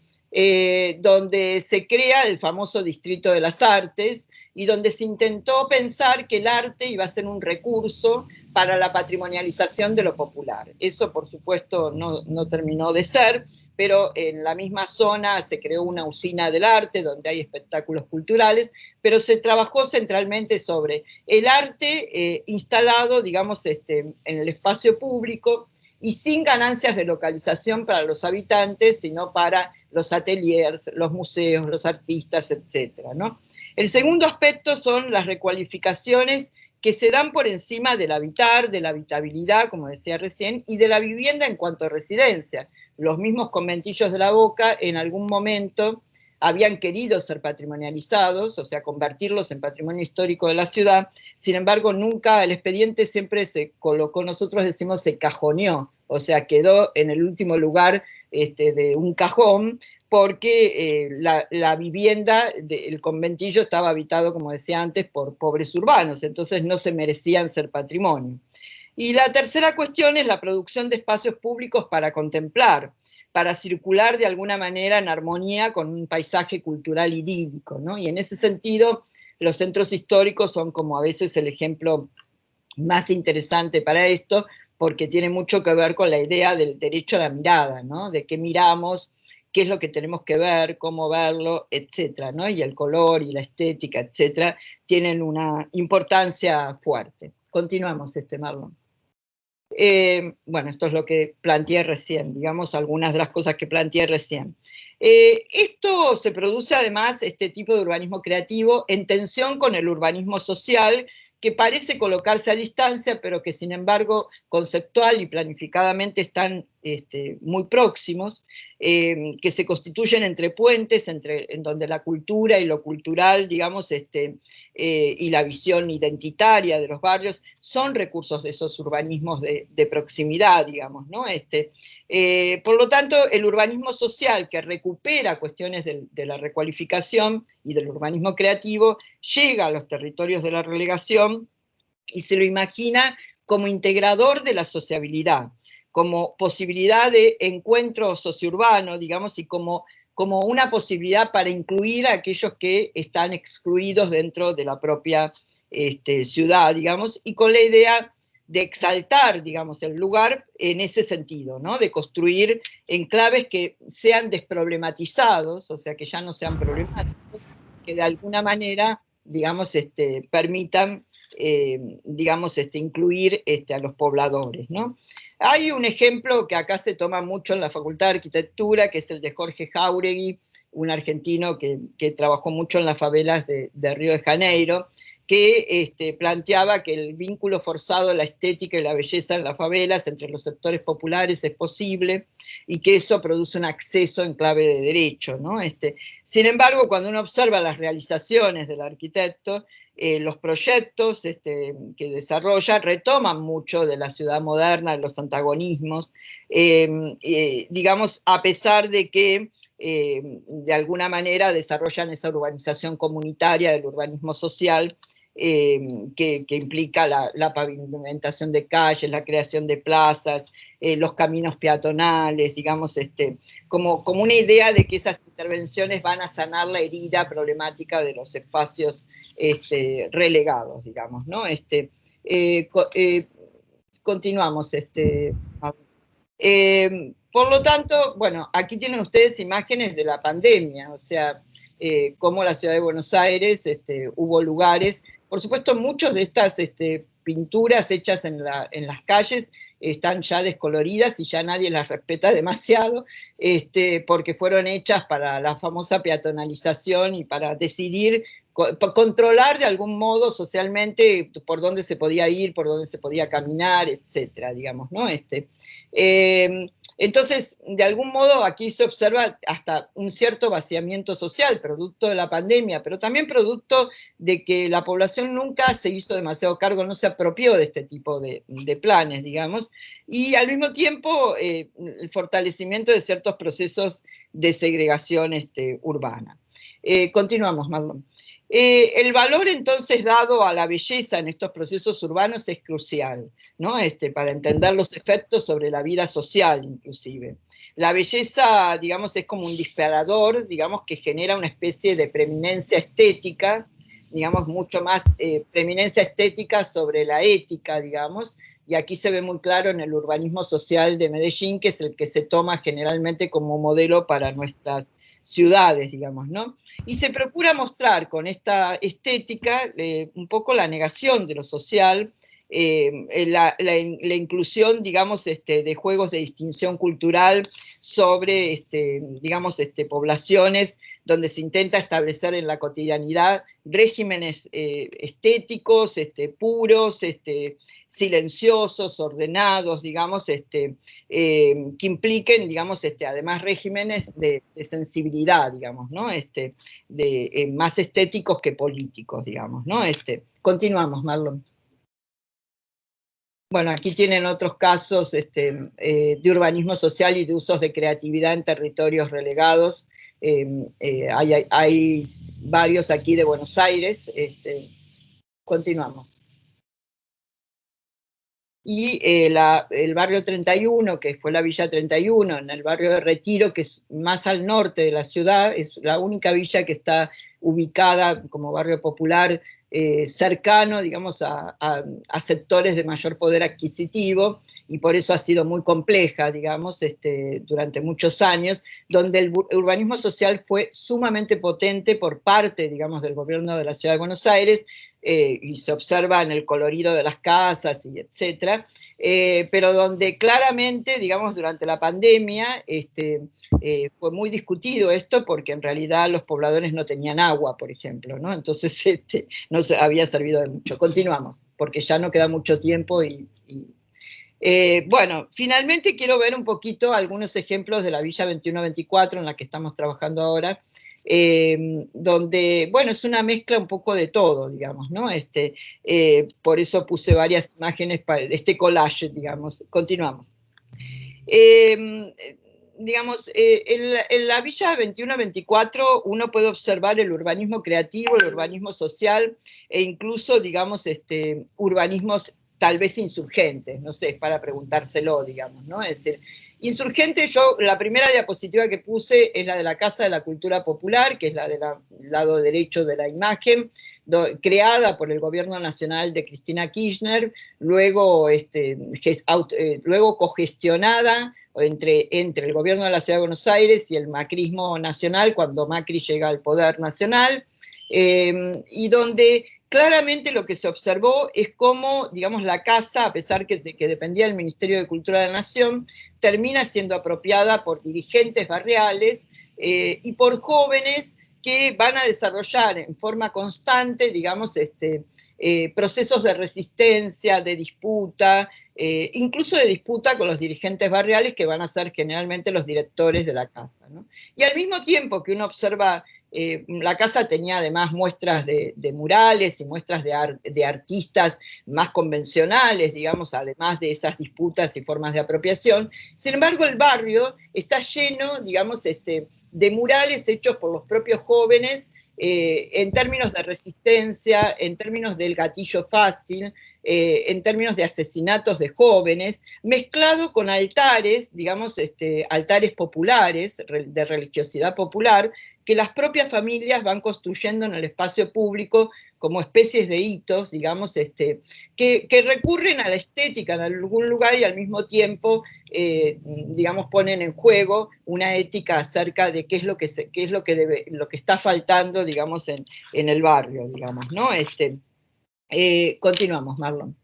donde se crea el famoso Distrito de las Artes y donde se intentó pensar que el arte iba a ser un recurso para la patrimonialización de lo popular. Eso, por supuesto, no terminó de ser, pero en la misma zona se creó una usina del arte donde hay espectáculos culturales, pero se trabajó centralmente sobre el arte instalado, digamos, en el espacio público y sin ganancias de localización para los habitantes, sino para los ateliers, los museos, los artistas, etc., ¿no? El segundo aspecto son las recualificaciones que se dan por encima del habitar, de la habitabilidad, como decía recién, y de la vivienda en cuanto a residencia. Los mismos conventillos de la Boca en algún momento habían querido ser patrimonializados, o sea, convertirlos en patrimonio histórico de la ciudad. Sin embargo, nunca el expediente siempre se colocó, nosotros decimos se cajoneó, o sea, quedó en el último lugar de un cajón, porque la vivienda del conventillo estaba habitado, como decía antes, por pobres urbanos, entonces no se merecían ser patrimonio. Y la tercera cuestión es la producción de espacios públicos para contemplar, para circular de alguna manera en armonía con un paisaje cultural idílico, ¿no? Y en ese sentido, los centros históricos son como a veces el ejemplo más interesante para esto, porque tiene mucho que ver con la idea del derecho a la mirada, ¿no? De qué miramos, qué es lo que tenemos que ver, cómo verlo, etcétera, ¿no? Y el color y la estética, etcétera, tienen una importancia fuerte. Continuamos, Marlon. Bueno, esto es lo que planteé recién, digamos, algunas de las cosas que planteé recién. Esto se produce además, este tipo de urbanismo creativo, en tensión con el urbanismo social, que parece colocarse a distancia, pero que sin embargo conceptual y planificadamente están muy próximos, que se constituyen entre puentes, en donde la cultura y lo cultural, digamos, y la visión identitaria de los barrios son recursos de esos urbanismos de proximidad, digamos, ¿no? Por lo tanto, el urbanismo social que recupera cuestiones de la recualificación y del urbanismo creativo llega a los territorios de la relegación y se lo imagina como integrador de la sociabilidad, como posibilidad de encuentro sociourbano, digamos, y como una posibilidad para incluir a aquellos que están excluidos dentro de la propia ciudad, digamos, y con la idea de exaltar, digamos, el lugar en ese sentido, ¿no? De construir enclaves que sean desproblematizados, o sea, que ya no sean problemáticos, que de alguna manera, digamos, permitan, digamos, incluir a los pobladores, ¿no? Hay un ejemplo que acá se toma mucho en la Facultad de Arquitectura, que es el de Jorge Jáuregui, un argentino que trabajó mucho en las favelas de Río de Janeiro, que planteaba que el vínculo forzado, la estética y la belleza en las favelas entre los sectores populares es posible y que eso produce un acceso en clave de derecho, ¿no? Sin embargo, cuando uno observa las realizaciones del arquitecto, los proyectos que desarrolla retoman mucho de la ciudad moderna, de los antagonismos, digamos, a pesar de que de alguna manera desarrollan esa urbanización comunitaria del urbanismo social, que implica la pavimentación de calles, la creación de plazas, los caminos peatonales, digamos, como una idea de que esas intervenciones van a sanar la herida problemática de los espacios relegados, digamos, ¿no? Continuamos. Por lo tanto, bueno, aquí tienen ustedes imágenes de la pandemia, o sea, cómo la ciudad de Buenos Aires hubo lugares. Por supuesto, muchas de estas pinturas hechas en las calles están ya descoloridas y ya nadie las respeta demasiado, porque fueron hechas para la famosa peatonalización y para decidir, controlar de algún modo socialmente por dónde se podía ir, por dónde se podía caminar, etcétera, digamos, ¿no? Entonces, de algún modo aquí se observa hasta un cierto vaciamiento social, producto de la pandemia, pero también producto de que la población nunca se hizo demasiado cargo, no se apropió de este tipo de planes, digamos, y al mismo tiempo el fortalecimiento de ciertos procesos de segregación urbana. Continuamos, Marlon. El valor entonces dado a la belleza en estos procesos urbanos es crucial, ¿no? Para entender los efectos sobre la vida social, inclusive. La belleza, digamos, es como un disparador, digamos, que genera una especie de preeminencia estética, digamos, mucho más preeminencia estética sobre la ética, digamos, y aquí se ve muy claro en el urbanismo social de Medellín, que es el que se toma generalmente como modelo para nuestras ciudades, digamos, ¿no? Y se procura mostrar con esta estética un poco la negación de lo social, la inclusión, digamos, de juegos de distinción cultural sobre, digamos, poblaciones donde se intenta establecer en la cotidianidad regímenes estéticos, puros, silenciosos, ordenados, digamos, que impliquen, digamos, además regímenes de sensibilidad, digamos, ¿no? Más estéticos que políticos, digamos, ¿no? Continuamos, Marlon. Bueno, aquí tienen otros casos de urbanismo social y de usos de creatividad en territorios relegados. Hay varios aquí de Buenos Aires. Continuamos. Y el barrio 31, que fue la Villa 31, en el barrio de Retiro, que es más al norte de la ciudad, es la única villa que está ubicada como barrio popular cercano, digamos, a sectores de mayor poder adquisitivo, y por eso ha sido muy compleja, digamos, durante muchos años, donde el urbanismo social fue sumamente potente por parte, digamos, del gobierno de la Ciudad de Buenos Aires, y se observa en el colorido de las casas, y etcétera, pero donde claramente, digamos, durante la pandemia, fue muy discutido esto, porque en realidad los pobladores no tenían agua, por ejemplo, ¿no? Entonces no se había servido de mucho. Continuamos, porque ya no queda mucho tiempo bueno, finalmente quiero ver un poquito algunos ejemplos de la Villa 21-24 en la que estamos trabajando ahora, donde, bueno, es una mezcla un poco de todo, digamos, ¿no? Por eso puse varias imágenes para este collage, digamos. Continuamos. Digamos, en la Villa 21-24 uno puede observar el urbanismo creativo, el urbanismo social e incluso, digamos, urbanismos tal vez insurgentes, no sé, es para preguntárselo, digamos, ¿no? Es decir, insurgente, la primera diapositiva que puse es la de la Casa de la Cultura Popular, que es la del lado derecho de la imagen, creada por el Gobierno Nacional de Cristina Kirchner, luego, luego cogestionada entre el Gobierno de la Ciudad de Buenos Aires y el macrismo nacional, cuando Macri llega al poder nacional, y donde claramente lo que se observó es cómo, digamos, la casa, a pesar de que dependía del Ministerio de Cultura de la Nación, termina siendo apropiada por dirigentes barriales y por jóvenes que van a desarrollar en forma constante, digamos, procesos de resistencia, de disputa, incluso de disputa con los dirigentes barriales, que van a ser generalmente los directores de la casa, ¿no? Y al mismo tiempo que uno observa, la casa tenía además muestras de murales y muestras de artistas más convencionales, digamos, además de esas disputas y formas de apropiación. Sin embargo, el barrio está lleno, digamos, de murales hechos por los propios jóvenes, en términos de resistencia, en términos del gatillo fácil, en términos de asesinatos de jóvenes, mezclado con altares, digamos, altares populares, de religiosidad popular, que las propias familias van construyendo en el espacio público como especies de hitos, digamos, que recurren a la estética en algún lugar y al mismo tiempo, digamos, ponen en juego una ética acerca de qué es lo que está faltando, digamos, en el barrio, digamos, ¿no? Continuamos, Marlon.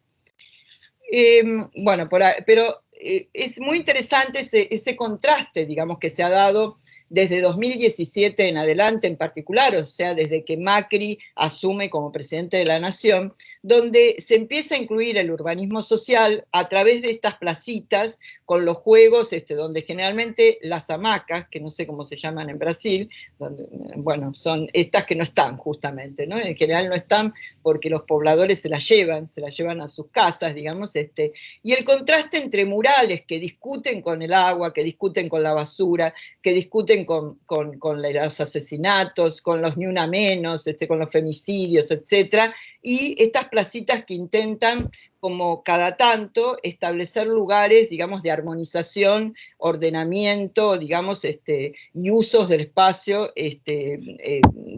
Bueno, pero es muy interesante ese contraste, digamos, que se ha dado desde 2017 en adelante en particular, o sea, desde que Macri asume como presidente de la Nación, donde se empieza a incluir el urbanismo social a través de estas placitas con los juegos, donde generalmente las hamacas, que no sé cómo se llaman en Brasil, donde, bueno, son estas que no están justamente, ¿no? En general no están porque los pobladores se las llevan a sus casas, digamos, y el contraste entre murales que discuten con el agua, que discuten con la basura, que discuten con los asesinatos, con los ni una menos, con los femicidios, etcétera, y estas placitas que intentan, como cada tanto, establecer lugares, digamos, de armonización, ordenamiento, digamos, y usos del espacio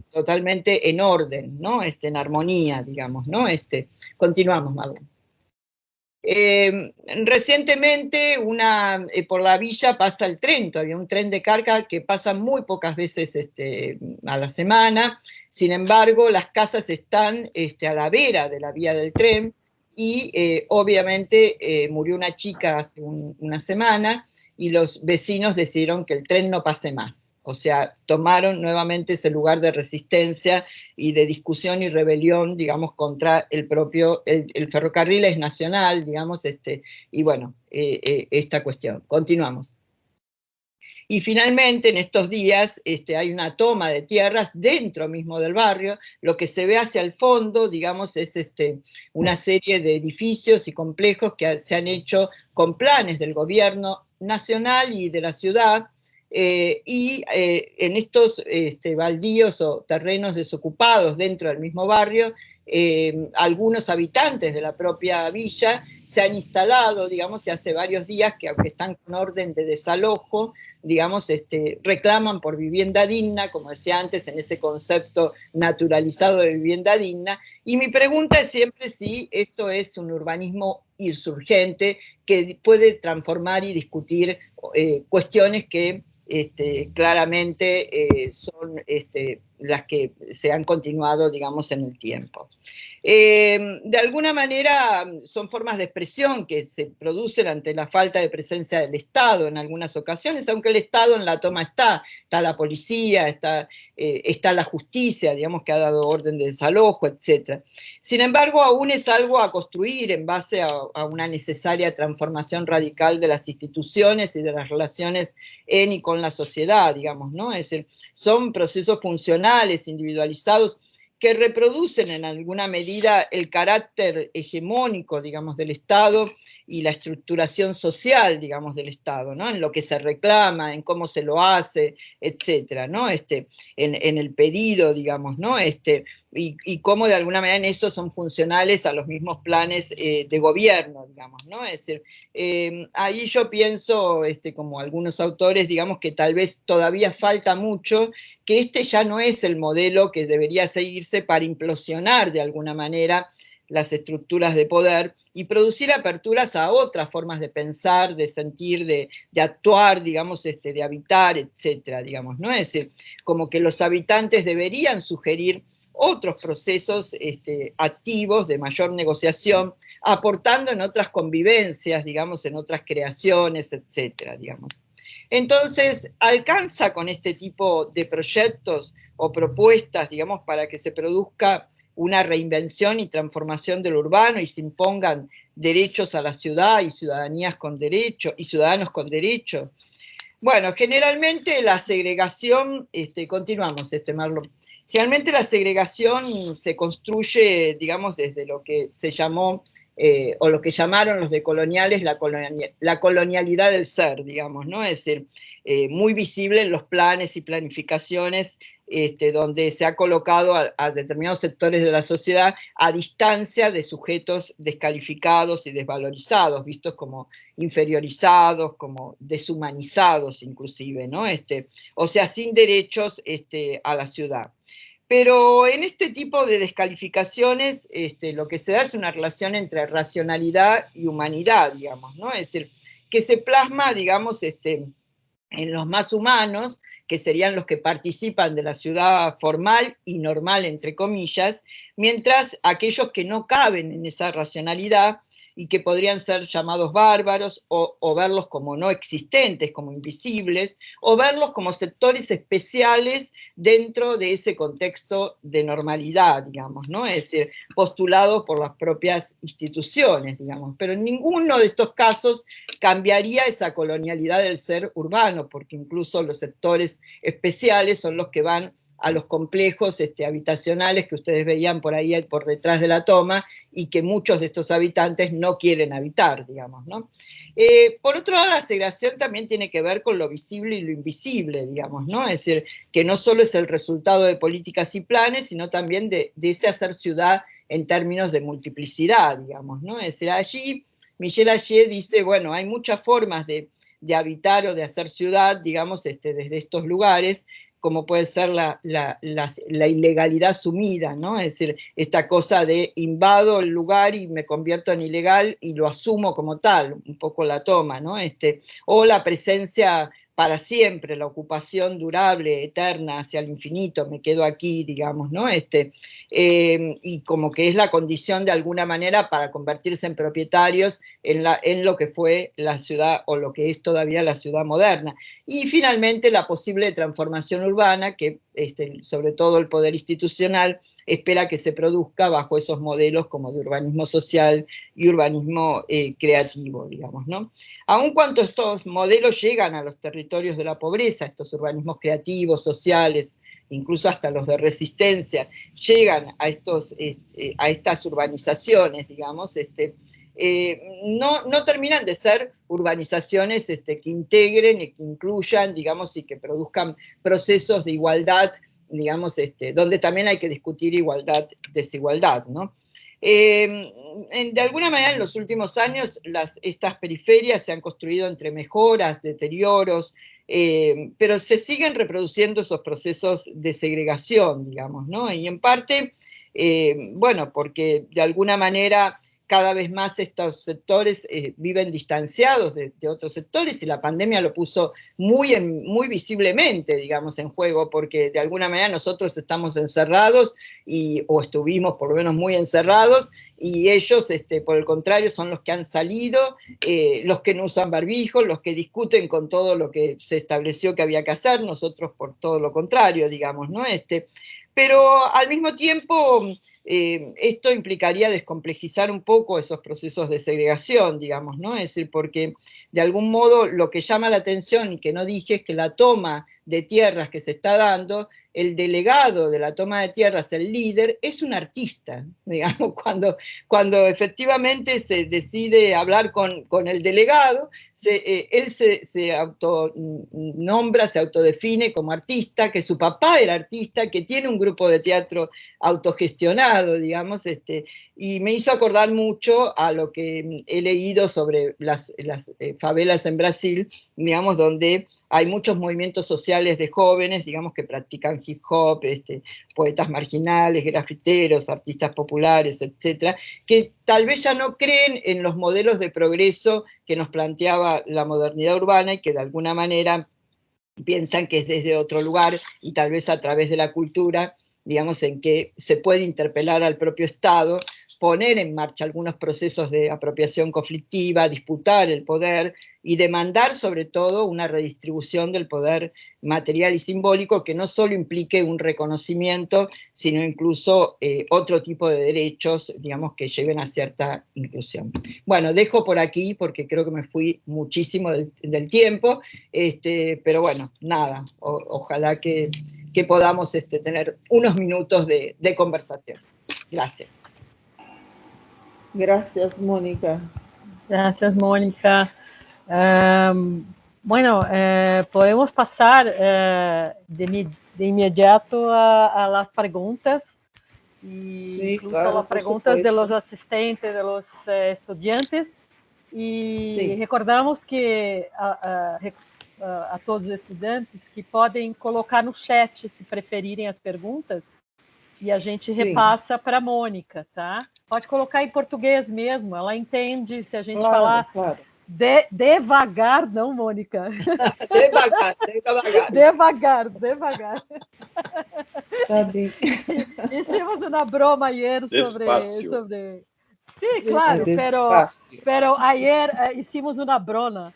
totalmente en orden, ¿no? En armonía, digamos, ¿no? Continuamos, Mago. Recientemente por la villa pasa el tren, todavía un tren de carga que pasa muy pocas veces a la semana. Sin embargo, las casas están a la vera de la vía del tren y obviamente murió una chica hace una semana y los vecinos decidieron que el tren no pase más. O sea, tomaron nuevamente ese lugar de resistencia y de discusión y rebelión, digamos, contra el propio, el ferrocarril es nacional, digamos, y bueno, esta cuestión. Continuamos. Y finalmente, en estos días, hay una toma de tierras dentro mismo del barrio. Lo que se ve hacia el fondo, digamos, es una serie de edificios y complejos que se han hecho con planes del gobierno nacional y de la ciudad, en estos baldíos o terrenos desocupados dentro del mismo barrio, algunos habitantes de la propia villa se han instalado, digamos, y hace varios días que, aunque están con orden de desalojo, digamos, reclaman por vivienda digna, como decía antes, en ese concepto naturalizado de vivienda digna. Y mi pregunta es siempre si esto es un urbanismo insurgente que puede transformar y discutir cuestiones que claramente son las que se han continuado, digamos, en el tiempo. De alguna manera son formas de expresión que se producen ante la falta de presencia del Estado en algunas ocasiones, aunque el Estado en la toma está la policía, está la justicia, digamos, que ha dado orden de desalojo, etc. Sin embargo, aún es algo a construir en base a una necesaria transformación radical de las instituciones y de las relaciones en y con la sociedad, digamos, ¿no? Es decir, son procesos funcionales, individualizados, que reproducen en alguna medida el carácter hegemónico, digamos, del Estado y la estructuración social, digamos, del Estado, ¿no? En lo que se reclama, en cómo se lo hace, etcétera, ¿no? En el pedido, digamos, ¿no? Y cómo de alguna manera en eso son funcionales a los mismos planes de gobierno, digamos, ¿no? Es decir, ahí yo pienso, como algunos autores, digamos, que tal vez todavía falta mucho, que ya no es el modelo que debería seguirse para implosionar de alguna manera las estructuras de poder y producir aperturas a otras formas de pensar, de sentir, de actuar, digamos, de habitar, etcétera, digamos, ¿no? Es decir, como que los habitantes deberían sugerir otros procesos activos de mayor negociación, aportando en otras convivencias, digamos, en otras creaciones, etcétera, digamos. Entonces, alcanza con este tipo de proyectos o propuestas, digamos, para que se produzca una reinvención y transformación del urbano y se impongan derechos a la ciudad y ciudadanías con derecho y ciudadanos con derecho. Bueno, generalmente la segregación, continuamos, Marlon. Generalmente la segregación se construye, digamos, desde lo que se llamó, o lo que llamaron los decoloniales la colonialidad del ser, digamos, ¿no? Es decir, muy visible en los planes y planificaciones donde se ha colocado a determinados sectores de la sociedad a distancia de sujetos descalificados y desvalorizados, vistos como inferiorizados, como deshumanizados inclusive, ¿no? O sea, sin derechos a la ciudad. Pero en este tipo de descalificaciones lo que se da es una relación entre racionalidad y humanidad, digamos, ¿no? Es decir, que se plasma, digamos, en los más humanos, que serían los que participan de la ciudad formal y normal, entre comillas, mientras aquellos que no caben en esa racionalidad y que podrían ser llamados bárbaros o verlos como no existentes, como invisibles, o verlos como sectores especiales dentro de ese contexto de normalidad, digamos, ¿no? Es decir, postulados por las propias instituciones, digamos. Pero en ninguno de estos casos cambiaría esa colonialidad del ser urbano, porque incluso los sectores especiales son los que van a los complejos habitacionales que ustedes veían por ahí por detrás de la toma y que muchos de estos habitantes no quieren habitar, digamos, ¿no? Por otro lado, la segregación también tiene que ver con lo visible y lo invisible, digamos, ¿no? Es decir, que no solo es el resultado de políticas y planes, sino también de ese hacer ciudad en términos de multiplicidad, digamos, ¿no? Es decir, allí Michel Ayer dice, bueno, hay muchas formas de habitar o de hacer ciudad, digamos, desde estos lugares, como puede ser la ilegalidad sumida, ¿no? Es decir, esta cosa de invado el lugar y me convierto en ilegal y lo asumo como tal, un poco la toma, ¿no? O la presencia para siempre, la ocupación durable, eterna, hacia el infinito, me quedo aquí, digamos, ¿no? Y como que es la condición de alguna manera para convertirse en propietarios en lo que fue la ciudad o lo que es todavía la ciudad moderna. Y finalmente la posible transformación urbana que sobre todo el poder institucional espera que se produzca bajo esos modelos como de urbanismo social y urbanismo creativo, digamos, ¿no? Aun cuando estos modelos llegan a los territorios de la pobreza, estos urbanismos creativos, sociales, incluso hasta los de resistencia, llegan a estas urbanizaciones, digamos, no terminan de ser urbanizaciones que integren y que incluyan, digamos, y que produzcan procesos de igualdad, digamos, donde también hay que discutir igualdad, desigualdad, ¿no? De alguna manera en los últimos años estas periferias se han construido entre mejoras, deterioros, pero se siguen reproduciendo esos procesos de segregación, digamos, ¿no? Y en parte, bueno, porque de alguna manera cada vez más estos sectores viven distanciados de otros sectores y la pandemia lo puso muy visiblemente, digamos, en juego, porque de alguna manera nosotros estamos encerrados o estuvimos por lo menos muy encerrados y ellos, por el contrario, son los que han salido, los que no usan barbijos, los que discuten con todo lo que se estableció que había que hacer, nosotros por todo lo contrario, digamos, ¿no? Pero al mismo tiempo esto implicaría descomplejizar un poco esos procesos de segregación, digamos, ¿no? Es decir, porque de algún modo lo que llama la atención y que no dije es que la toma de tierras que se está dando, el delegado de la toma de tierras, el líder, es un artista, digamos, cuando efectivamente se decide hablar con el delegado, él se autonombra, se autodefine como artista, que su papá era artista, que tiene un grupo de teatro autogestionado, digamos, y me hizo acordar mucho a lo que he leído sobre las favelas en Brasil, digamos, donde hay muchos movimientos sociales de jóvenes, digamos, que practican hip hop, poetas marginales, grafiteros, artistas populares, etcétera, que tal vez ya no creen en los modelos de progreso que nos planteaba la modernidad urbana y que de alguna manera piensan que es desde otro lugar y tal vez a través de la cultura, digamos, en que se puede interpelar al propio Estado, poner en marcha algunos procesos de apropiación conflictiva, disputar el poder y demandar sobre todo una redistribución del poder material y simbólico que no solo implique un reconocimiento, sino incluso otro tipo de derechos, digamos, que lleven a cierta inclusión. Bueno, dejo por aquí porque creo que me fui muchísimo del tiempo, pero bueno, nada, ojalá que podamos tener unos minutos de conversación. Gracias. Gracias, Mónica. Gracias, Mónica. Bueno, podemos pasar de inmediato a las preguntas, Sí, incluso claro, las preguntas de los asistentes, de los estudiantes. E sí. recordamos que a todos os estudantes que podem colocar no chat, se preferirem, as perguntas, e a gente repassa para a Mônica, tá? Pode colocar em português mesmo, ela entende se a gente falar claro. Devagar, não, Mônica? Devagar. Tá bem. Hicimos uma broma ayer sobre... Sí, claro, pero ayer hicimos una broma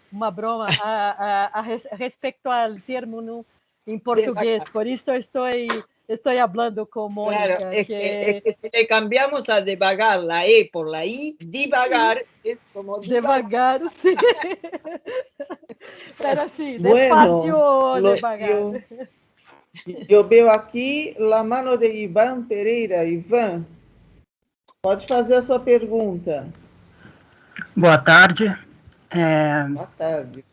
respecto al término en portugués, por eso estoy hablando con Mónica. Claro, es que si le cambiamos a devagar la E por la I, divagar es como devagar, sí. Pero sí, despacio o devagar. Eu vejo aqui a mano de Ivan Pereira. Ivan, pode fazer a sua pergunta. Boa tarde. Boa tarde.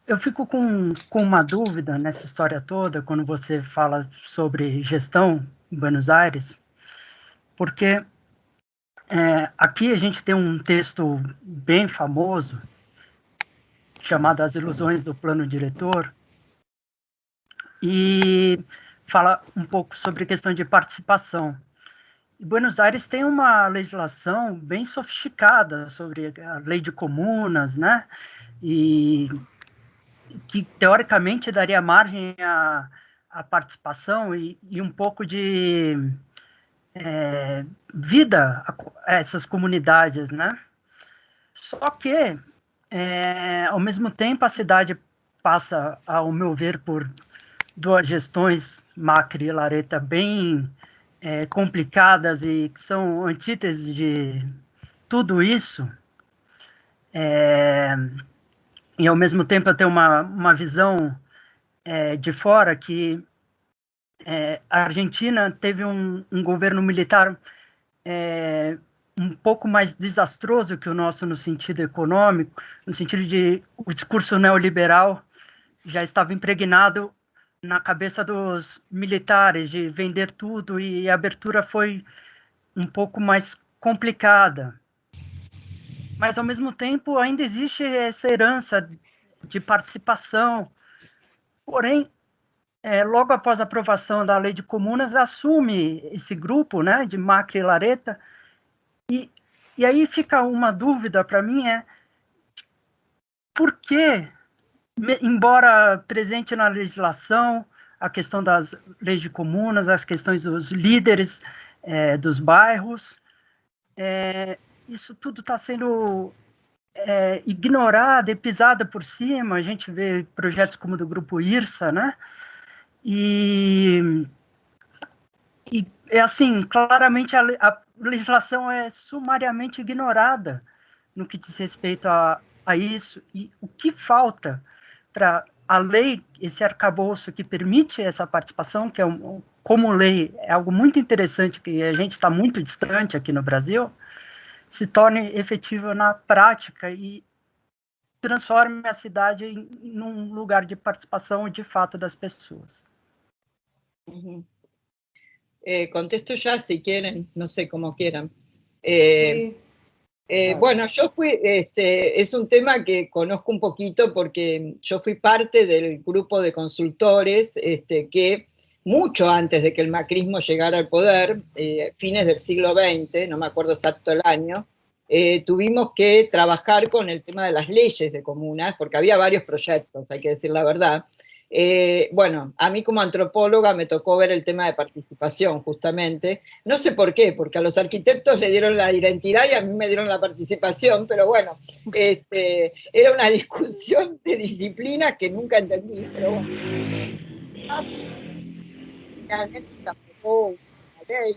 Eu fico com uma dúvida nessa história toda, quando você fala sobre gestão em Buenos Aires. porque aqui a gente tem um texto bem famoso, chamado As Ilusões do Plano Diretor, e fala um pouco sobre a questão de participação. E Buenos Aires tem uma legislação bem sofisticada sobre a lei de comunas, né? E que teoricamente daria margem à participação e um pouco de vida a essas comunidades, né? Só que, ao mesmo tempo, a cidade passa, ao meu ver, por duas gestões, Macri e Lareta, bem complicadas e que são antíteses de tudo isso. E, ao mesmo tempo, eu tenho uma visão de fora que a Argentina teve um governo militar um pouco mais desastroso que o nosso no sentido econômico, no sentido de o discurso neoliberal já estava impregnado na cabeça dos militares de vender tudo e a abertura foi um pouco mais complicada. Mas, ao mesmo tempo, ainda existe essa herança de participação. Porém, logo após a aprovação da Lei de Comunas, assume esse grupo, né, de Macri e Lareta, e aí fica uma dúvida para mim, por que, embora presente na legislação, a questão das leis de comunas, as questões dos líderes dos bairros, isso tudo está sendo ignorado e pisado por cima. A gente vê projetos como o do Grupo IRSA, né? E assim, claramente a legislação é sumariamente ignorada no que diz respeito a isso. E o que falta para a lei, esse arcabouço que permite essa participação, que como lei é algo muito interessante, que a gente está muito distante aqui no Brasil, se torne efetiva na prática e transforme a cidade em um lugar de participação de fato das pessoas. Contesto ya si quieren, no sé, como quieran. Sí. Bueno, yo fui, es un tema que conozco un poquito porque yo fui parte del grupo de consultores que mucho antes de que el macrismo llegara al poder, fines del siglo XX, no me acuerdo exacto el año, tuvimos que trabajar con el tema de las leyes de comunas, porque había varios proyectos, hay que decir la verdad. Bueno, a mí como antropóloga me tocó ver el tema de participación, justamente. No sé por qué, porque a los arquitectos le dieron la identidad y a mí me dieron la participación, pero bueno, era una discusión de disciplinas que nunca entendí, pero bueno. Finalmente se aprobó una ley,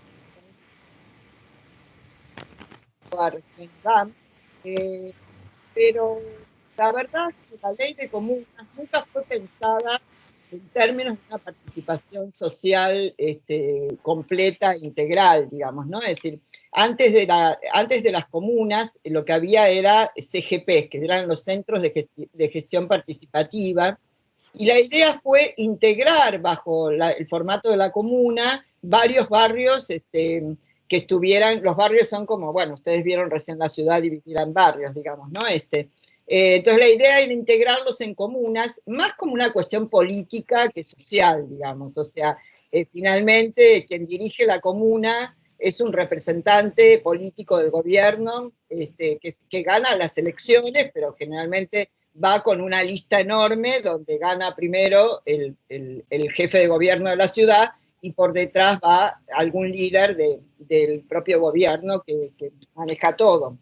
pero la verdad es que la ley de comunas nunca fue pensada en términos de una participación social completa, integral, digamos, ¿no? Es decir, antes de las comunas lo que había era CGP, que eran los centros de gestión participativa, y la idea fue integrar bajo el formato de la comuna varios barrios que estuvieran, los barrios son como, bueno, ustedes vieron recién la ciudad dividida en barrios, digamos, ¿no? Entonces la idea era integrarlos en comunas, más como una cuestión política que social, digamos, o sea, finalmente quien dirige la comuna es un representante político del gobierno que gana las elecciones, pero generalmente va con una lista enorme donde gana primero el jefe de gobierno de la ciudad y por detrás va algún líder del propio gobierno que maneja todo.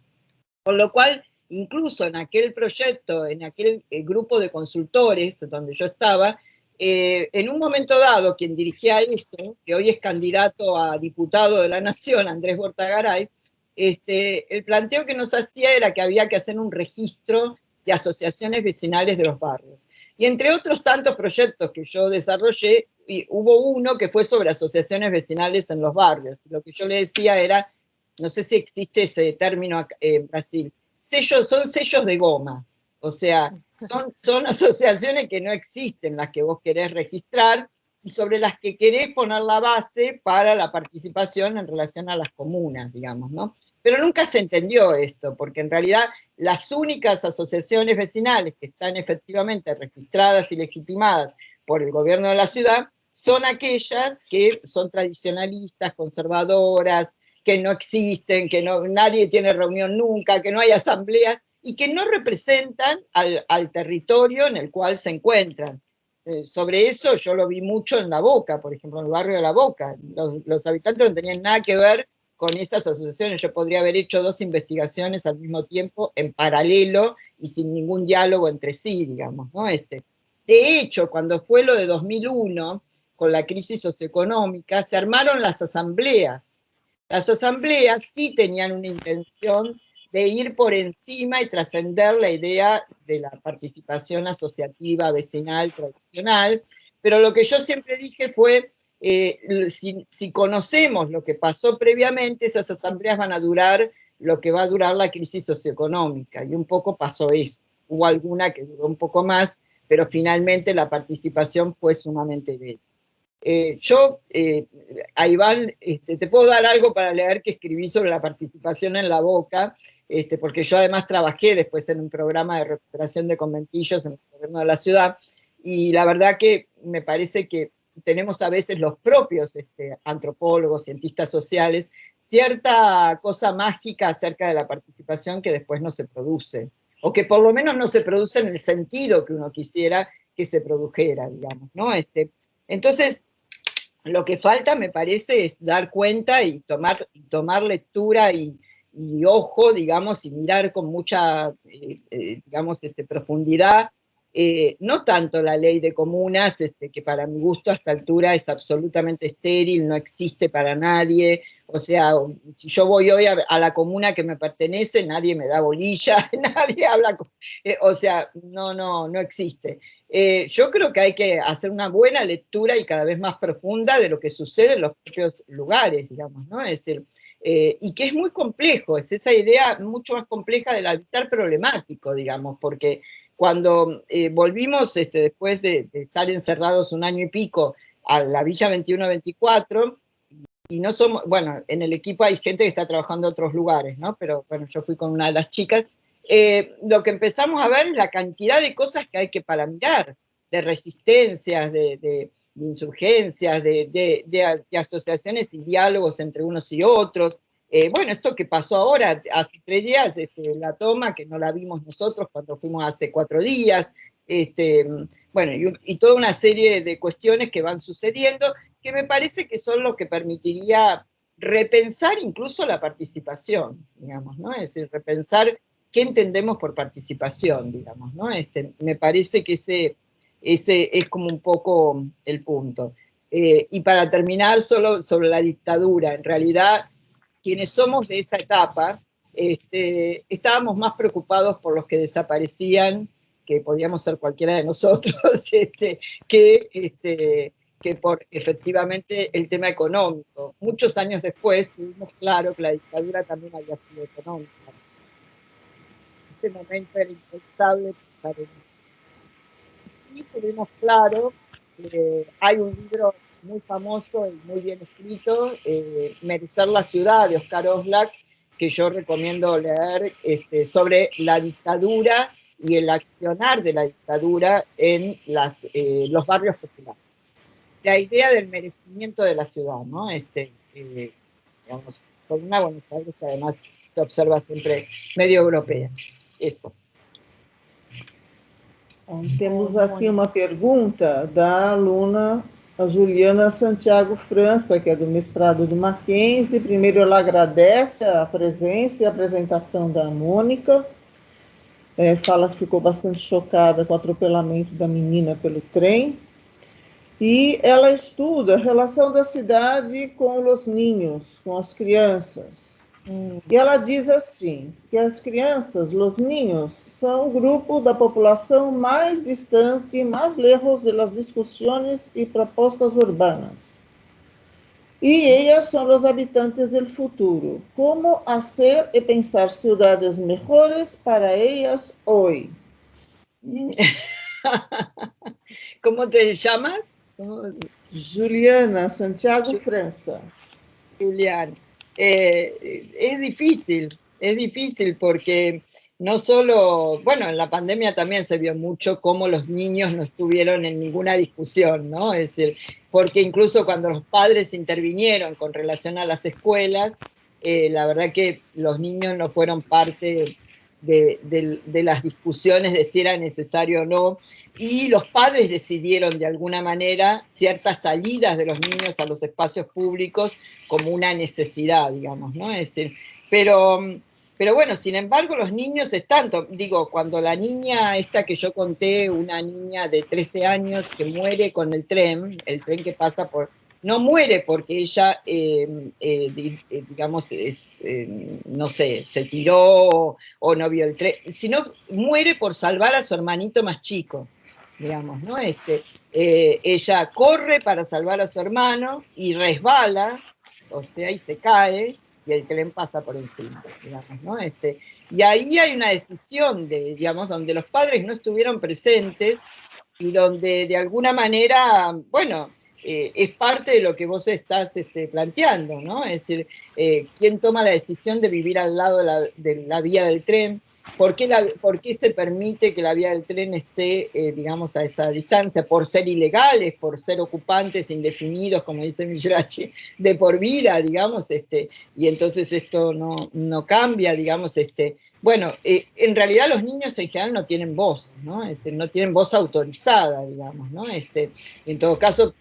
Con lo cual, incluso en aquel proyecto, en aquel grupo de consultores donde yo estaba, en un momento dado, quien dirigía esto, que hoy es candidato a diputado de la Nación, Andrés Bortagaray, el planteo que nos hacía era que había que hacer un registro de asociaciones vecinales de los barrios. Y entre otros tantos proyectos que yo desarrollé, hubo uno que fue sobre asociaciones vecinales en los barrios. Lo que yo le decía era, no sé si existe ese término en Brasil, son sellos de goma. O sea, son asociaciones que no existen, las que vos querés registrar, y sobre las que querés poner la base para la participación en relación a las comunas, digamos, ¿no? Pero nunca se entendió esto, porque en realidad las únicas asociaciones vecinales que están efectivamente registradas y legitimadas por el gobierno de la ciudad son aquellas que son tradicionalistas, conservadoras, que no existen, que no, nadie tiene reunión nunca, que no hay asambleas, y que no representan al territorio en el cual se encuentran. Sobre eso yo lo vi mucho en La Boca, por ejemplo, en el barrio de La Boca. Los habitantes no tenían nada que ver con esas asociaciones. Yo podría haber hecho 2 investigaciones al mismo tiempo, en paralelo y sin ningún diálogo entre sí, digamos, ¿no? De hecho, cuando fue lo de 2001, con la crisis socioeconómica, se armaron las asambleas. Las asambleas sí tenían una intención de ir por encima y trascender la idea de la participación asociativa, vecinal, tradicional, pero lo que yo siempre dije fue, si conocemos lo que pasó previamente, esas asambleas van a durar lo que va a durar la crisis socioeconómica, y un poco pasó eso. Hubo alguna que duró un poco más, pero finalmente la participación fue sumamente débil. A Iván, te puedo dar algo para leer que escribí sobre la participación en La Boca, porque yo además trabajé después en un programa de recuperación de conventillos en el gobierno de la ciudad, y la verdad que me parece que tenemos a veces los propios antropólogos, cientistas sociales, cierta cosa mágica acerca de la participación que después no se produce, o que por lo menos no se produce en el sentido que uno quisiera que se produjera, digamos, ¿no? Entonces, lo que falta, me parece, es dar cuenta y tomar lectura y ojo, digamos, y mirar con mucha, digamos, profundidad, no tanto la ley de comunas, que para mi gusto a esta altura es absolutamente estéril, no existe para nadie. O sea, si yo voy hoy a la comuna que me pertenece, nadie me da bolilla, nadie habla, o sea, no existe. Yo creo que hay que hacer una buena lectura y cada vez más profunda de lo que sucede en los propios lugares, digamos, ¿no? Es decir, y que es muy complejo, es esa idea mucho más compleja del habitar problemático, digamos, porque cuando volvimos después de estar encerrados un año y pico a la Villa 21-24, y no somos, bueno, en el equipo hay gente que está trabajando en otros lugares, ¿no? Pero bueno, yo fui con una de las chicas. Lo que empezamos a ver es la cantidad de cosas que hay que para mirar, de resistencias, de insurgencias, de asociaciones y diálogos entre unos y otros. Bueno, esto que pasó ahora, hace 3 días, la toma, que no la vimos nosotros cuando fuimos hace 4 días, bueno, y toda una serie de cuestiones que van sucediendo, que me parece que son lo que permitiría repensar incluso la participación, digamos, ¿no? Es decir, repensar qué entendemos por participación, digamos, ¿no? Me parece que ese es como un poco el punto. Y para terminar, solo sobre la dictadura, en realidad, quienes somos de esa etapa, estábamos más preocupados por los que desaparecían, que podíamos ser cualquiera de nosotros, que por efectivamente el tema económico. Muchos años después tuvimos claro que la dictadura también había sido económica. En ese momento era impensable pensar en eso. Sí tuvimos claro, hay un libro muy famoso y muy bien escrito, Merecer la ciudad, de Oscar Oslak, que yo recomiendo leer, sobre la dictadura y el accionar de la dictadura en los barrios populares. La idea del merecimiento de la ciudad, ¿no? Digamos, con una Buenos Aires que además se observa siempre medio europea. Eso. Temos aqui uma pergunta da aluna a Juliana Santiago França, que é do mestrado do Mackenzie. Primeiro, ela agradece a presença e a apresentação da Mônica. Fala que ficou bastante chocada com o atropelamento da menina pelo trem. E ela estuda a relação da cidade com os ninhos, com as crianças. E ela diz assim, que as crianças, os ninhos, são o grupo da população mais distante, mais lejos das discussões e propostas urbanas. E elas são os habitantes do futuro. Como fazer e pensar cidades melhores para elas hoje? ¿Cómo te llamas? Juliana, Santiago, França. Julián, es difícil porque no solo, bueno, en la pandemia también se vio mucho cómo los niños no estuvieron en ninguna discusión, ¿no? Es decir, porque incluso cuando los padres intervinieron con relación a las escuelas, la verdad que los niños no fueron parte de las discusiones de si era necesario o no, y los padres decidieron de alguna manera ciertas salidas de los niños a los espacios públicos como una necesidad, digamos, ¿no? Es decir, pero bueno, sin embargo, los niños están, digo, cuando la niña esta que yo conté, una niña de 13 años que muere con el tren que pasa por... No muere porque ella, digamos, no sé, se tiró o no vio el tren, sino muere por salvar a su hermanito más chico, digamos, ¿no? Ella corre para salvar a su hermano y resbala, o sea, y se cae, y el tren pasa por encima, digamos, ¿no? Y ahí hay una decisión, digamos, donde los padres no estuvieron presentes y donde de alguna manera, bueno, es parte de lo que vos estás planteando, ¿no? Es decir, ¿quién toma la decisión de vivir al lado de la vía del tren? ¿Por qué se permite que la vía del tren esté, digamos, a esa distancia? ¿Por ser ilegales? ¿Por ser ocupantes indefinidos, como dice Mishrachi, de por vida, digamos? Y entonces esto no cambia, digamos, bueno, en realidad los niños en general no tienen voz, ¿no? Es decir, no tienen voz autorizada, digamos, ¿no? En todo caso,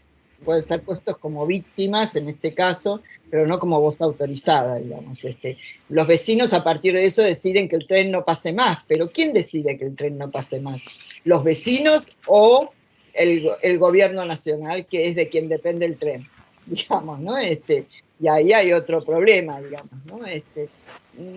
pueden ser puestos como víctimas en este caso, pero no como voz autorizada, digamos. Los vecinos a partir de eso deciden que el tren no pase más, pero ¿quién decide que el tren no pase más? ¿Los vecinos o el gobierno nacional, que es de quien depende el tren? Digamos, ¿no? Y ahí hay otro problema, digamos, ¿no?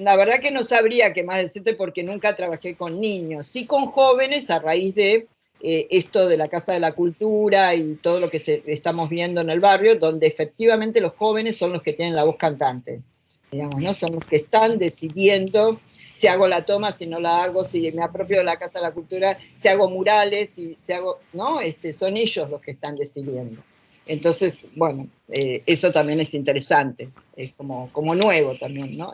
La verdad que no sabría qué más decirte porque nunca trabajé con niños, sí con jóvenes a raíz de esto de la Casa de la Cultura y todo lo que estamos viendo en el barrio, donde efectivamente los jóvenes son los que tienen la voz cantante, digamos, ¿no? Son los que están decidiendo si hago la toma, si no la hago, si me apropio de la Casa de la Cultura, si hago murales, si hago, ¿no? Son ellos los que están decidiendo. Entonces, bueno, eso también es interesante, es como nuevo también, ¿no?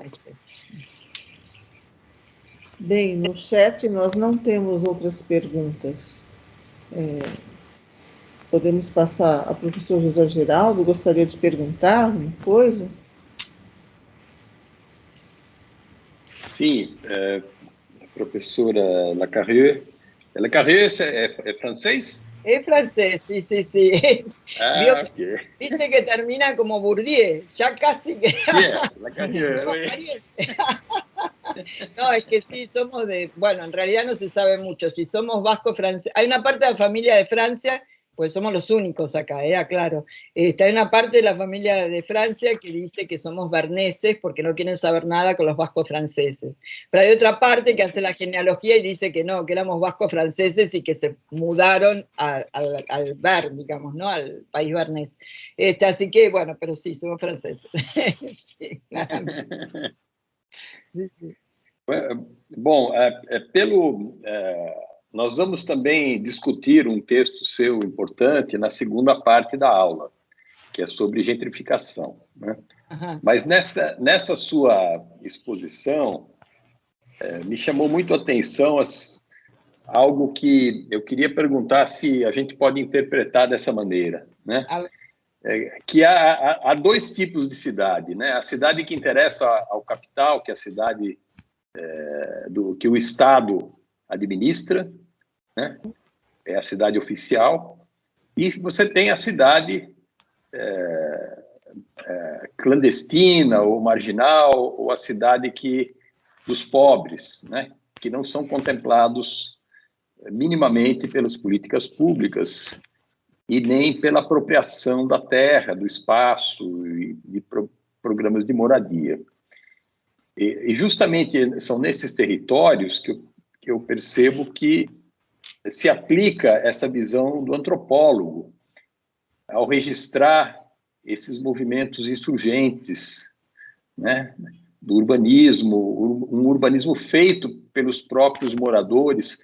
Bem, no chat nós não temos outras perguntas. Podemos passar a professor José Geraldo, gostaria de perguntar uma coisa? Sim, professora Lacarrieux. Lacarrieux é francês? Es francés, sí, sí, sí. Okay. Viste que termina como Bourdieu, ya casi que... Yeah, Lacarrieux. No, es que sí, somos bueno, en realidad no se sabe mucho, si somos vasco-francés, hay una parte de la familia de Francia, pues somos los únicos acá, claro. Hay una parte de la familia de Francia que dice que somos berneses porque no quieren saber nada con los vascos franceses. Pero hay otra parte que hace la genealogía y dice que no, que éramos vascos franceses y que se mudaron al Ber, digamos, ¿no? Al país bernés. Así que, bueno, pero sí, somos franceses. Sí, sí, sí. Bom, nós vamos também discutir um texto seu importante na segunda parte da aula, que é sobre gentrificação, né? Uhum. Mas nessa sua exposição, me chamou muito a atenção algo que eu queria perguntar se a gente pode interpretar dessa maneira, né? Que há dois tipos de cidade, né? A cidade que interessa ao capital, que é a cidade que o Estado administra, né? É a cidade oficial, e você tem a cidade clandestina ou marginal, ou a cidade dos pobres, né? Que não são contemplados minimamente pelas políticas públicas e nem pela apropriação da terra, do espaço e de programas de moradia. E justamente são nesses territórios que eu percebo que se aplica essa visão do antropólogo ao registrar esses movimentos insurgentes, né, do urbanismo, um urbanismo feito pelos próprios moradores,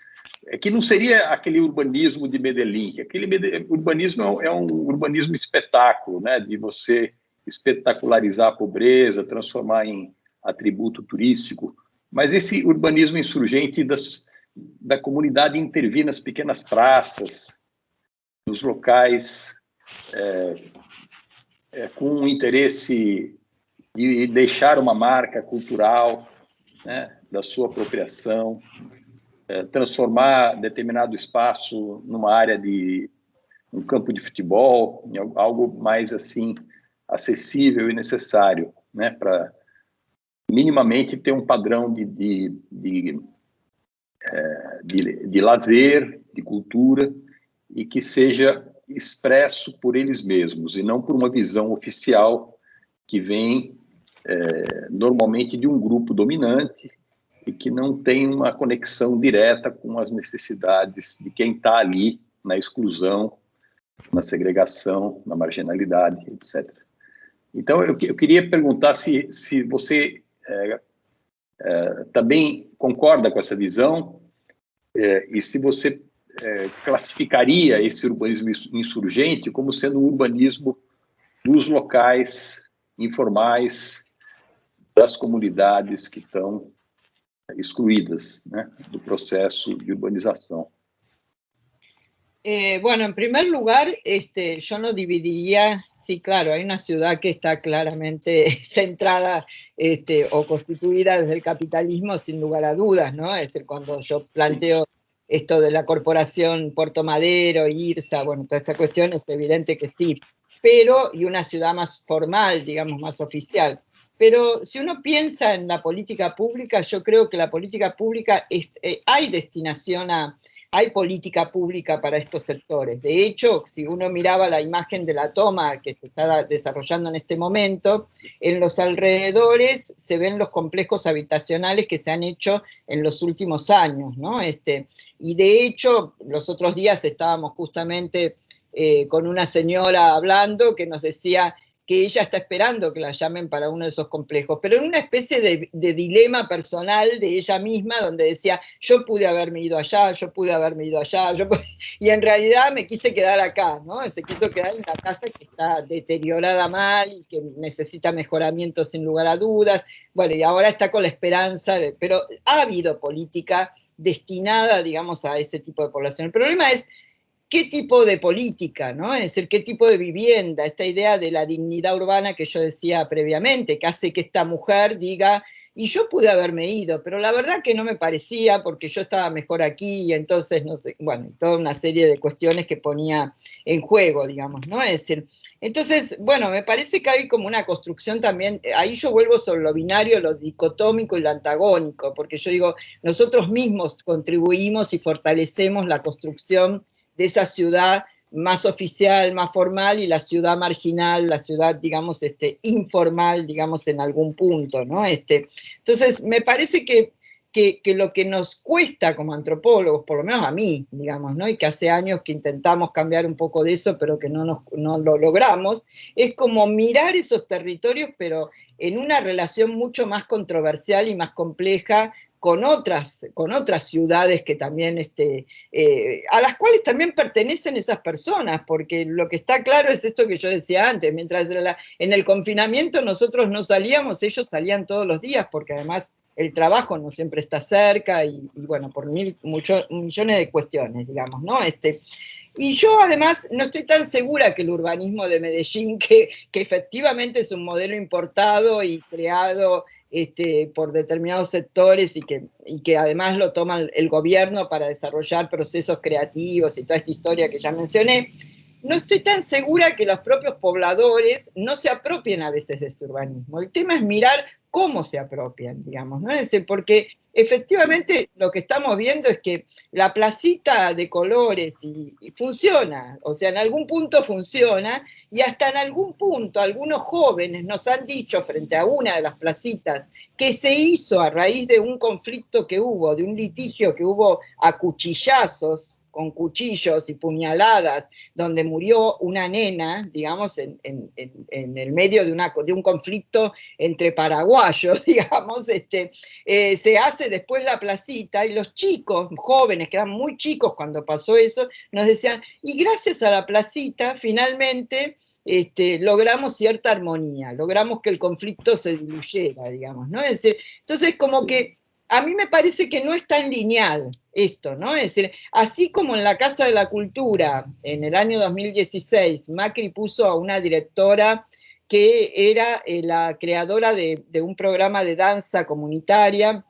que não seria aquele urbanismo de Medellín. Aquele urbanismo é um urbanismo espetáculo, né? De você espetacularizar a pobreza, transformar em atributo turístico. Mas esse urbanismo insurgente da comunidade intervir nas pequenas praças, nos locais com um interesse de deixar uma marca cultural, né, da sua apropriação, transformar determinado espaço numa área de um campo de futebol, em algo mais assim acessível e necessário, né, para minimamente ter um padrão de lazer, de cultura, e que seja expresso por eles mesmos, e não por uma visão oficial que vem normalmente de um grupo dominante e que não tem uma conexão direta com as necessidades de quem está ali na exclusão, na segregação, na marginalidade, etc. Então, eu queria perguntar se você também concorda com essa visão e se você classificaria esse urbanismo insurgente como sendo um urbanismo dos locais informais, das comunidades que estão excluidas, né, do proceso de urbanización. Bueno, en primer lugar, yo no dividiría, sí, claro, hay una ciudad que está claramente centrada o constituida desde el capitalismo, sin lugar a dudas, ¿no? Es decir, cuando yo planteo esto de la corporación Puerto Madero, IRSA, bueno, toda esta cuestión, es evidente que sí, pero, y una ciudad más formal, digamos, más oficial. Pero si uno piensa en la política pública, yo creo que la política pública hay destinación hay política pública para estos sectores. De hecho, si uno miraba la imagen de la toma que se está desarrollando en este momento, en los alrededores se ven los complejos habitacionales que se han hecho en los últimos años, ¿no? Y de hecho, los otros días estábamos justamente con una señora hablando que nos decía que ella está esperando que la llamen para uno de esos complejos, pero en una especie de dilema personal de ella misma, donde decía, yo pude haberme ido allá, yo pude haberme ido allá, y en realidad me quise quedar acá, ¿no? Se quiso quedar en la casa que está deteriorada mal y que necesita mejoramiento sin lugar a dudas, bueno, y ahora está con la esperanza, pero ha habido política destinada, digamos, a ese tipo de población. El problema es qué tipo de política, ¿no? Es decir, qué tipo de vivienda, esta idea de la dignidad urbana que yo decía previamente, que hace que esta mujer diga, y yo pude haberme ido, pero la verdad que no me parecía porque yo estaba mejor aquí, y entonces, no sé, bueno, toda una serie de cuestiones que ponía en juego, digamos, ¿no? Es decir, entonces, bueno, me parece que hay como una construcción también, ahí yo vuelvo sobre lo binario, lo dicotómico y lo antagónico, porque yo digo, nosotros mismos contribuimos y fortalecemos la construcción de esa ciudad más oficial, más formal, y la ciudad marginal, la ciudad, digamos, informal, digamos, en algún punto, ¿no? Entonces, me parece que lo que nos cuesta como antropólogos, por lo menos a mí, digamos, ¿no? Y que hace años que intentamos cambiar un poco de eso, pero que no lo logramos, es como mirar esos territorios, pero en una relación mucho más controversial y más compleja con otras ciudades que también, a las cuales también pertenecen esas personas, porque lo que está claro es esto que yo decía antes, mientras en el confinamiento nosotros no salíamos, ellos salían todos los días, porque además el trabajo no siempre está cerca, y bueno, por millones de cuestiones, digamos, ¿no? Y yo además no estoy tan segura que el urbanismo de Medellín, que efectivamente es un modelo importado y creado por determinados sectores y que además lo toma el gobierno para desarrollar procesos creativos y toda esta historia que ya mencioné, no estoy tan segura que los propios pobladores no se apropien a veces de ese urbanismo. El tema es mirar cómo se apropian, digamos, ¿no? Es decir, porque efectivamente lo que estamos viendo es que la placita de colores y funciona, o sea, en algún punto funciona, y hasta en algún punto algunos jóvenes nos han dicho frente a una de las placitas que se hizo a raíz de un conflicto que hubo, de un litigio que hubo a cuchillazos con cuchillos y puñaladas, donde murió una nena, digamos, en el medio de un conflicto entre paraguayos, digamos, se hace después la placita y los chicos, jóvenes, que eran muy chicos cuando pasó eso, nos decían, y gracias a la placita, finalmente logramos cierta armonía, logramos que el conflicto se diluyera, digamos, ¿no? Es decir, entonces como que a mí me parece que no es tan lineal esto, ¿no? Es decir, así como en la Casa de la Cultura, en el año 2016, Macri puso a una directora que era la creadora de un programa de danza comunitaria,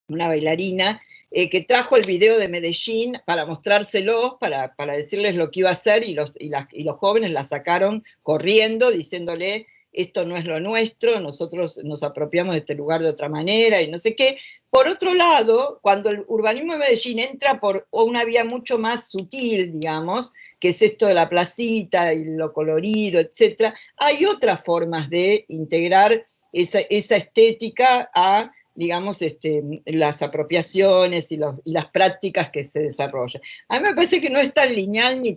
una bailarina, que trajo el video de Medellín para mostrárselos, para decirles lo que iba a hacer, y los jóvenes la sacaron corriendo, diciéndole, esto no es lo nuestro, nosotros nos apropiamos de este lugar de otra manera, y no sé qué. Por otro lado, cuando el urbanismo de Medellín entra por una vía mucho más sutil, digamos, que es esto de la placita y lo colorido, etc., hay otras formas de integrar esa estética a, digamos, las apropiaciones y las prácticas que se desarrollan. A mí me parece que no es tan lineal, ni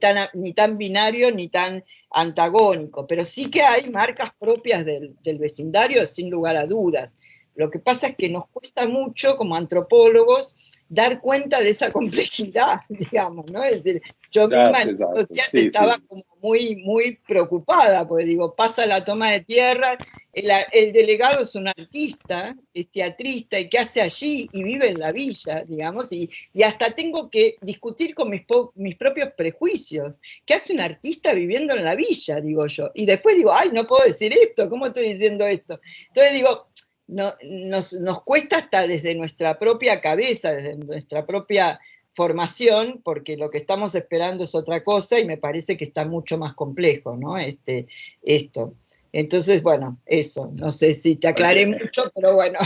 tan binario, ni tan antagónico, pero sí que hay marcas propias del vecindario, sin lugar a dudas. Lo que pasa es que nos cuesta mucho, como antropólogos, dar cuenta de esa complejidad, digamos, ¿no? Es decir, yo misma en estos días estaba como muy preocupada, porque digo, pasa la toma de tierra, el delegado es un artista, es teatrista, y ¿qué hace allí? Y vive en la villa, digamos, y hasta tengo que discutir con mis propios prejuicios. ¿Qué hace un artista viviendo en la villa? Digo yo. Y después digo, ay, no puedo decir esto, ¿cómo estoy diciendo esto? Entonces digo, no, nos cuesta hasta desde nuestra propia cabeza, desde nuestra propia formación, porque lo que estamos esperando es otra cosa y me parece que está mucho más complejo, ¿no? Esto. Entonces, bueno, eso. No sé si te aclaré mucho, pero bueno.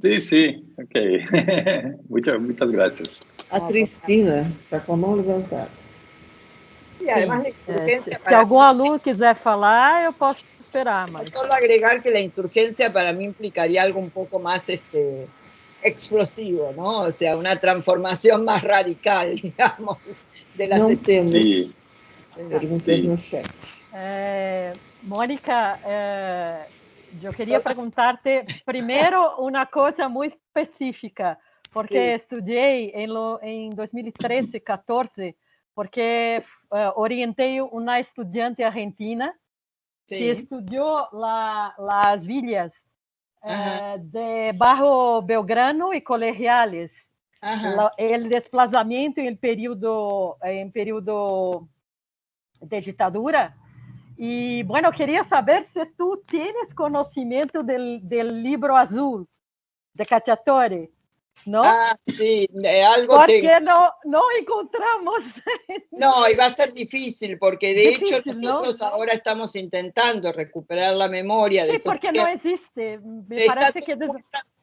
Sí, ok. muchas gracias. A Cristina está com a mão levantada. Y además la insurgencia se algum aluno quiser falar, eu posso esperar. Mas... Solo agregar que la insurgencia para mí implicaría algo un poco más explosivo, ¿no? O sea, una transformación más radical, digamos, de las... Não temos Sí. perguntas no chat. Mônica, eu queria perguntar-te primeiro uma coisa muito específica, porque estudei em 2013, 14, porque orientei uma estudante argentina que estudiou las villas de Barrio Belgrano e Colegiales, o desplazamento em período de ditadura. Y bueno, quería saber si tú tienes conocimiento del libro azul de Cacciatore, ¿no? Ah, sí, algo porque no encontramos. No, y va a ser difícil, porque de hecho nosotros ahora estamos intentando recuperar la memoria de sí, porque no existe. Me parece que...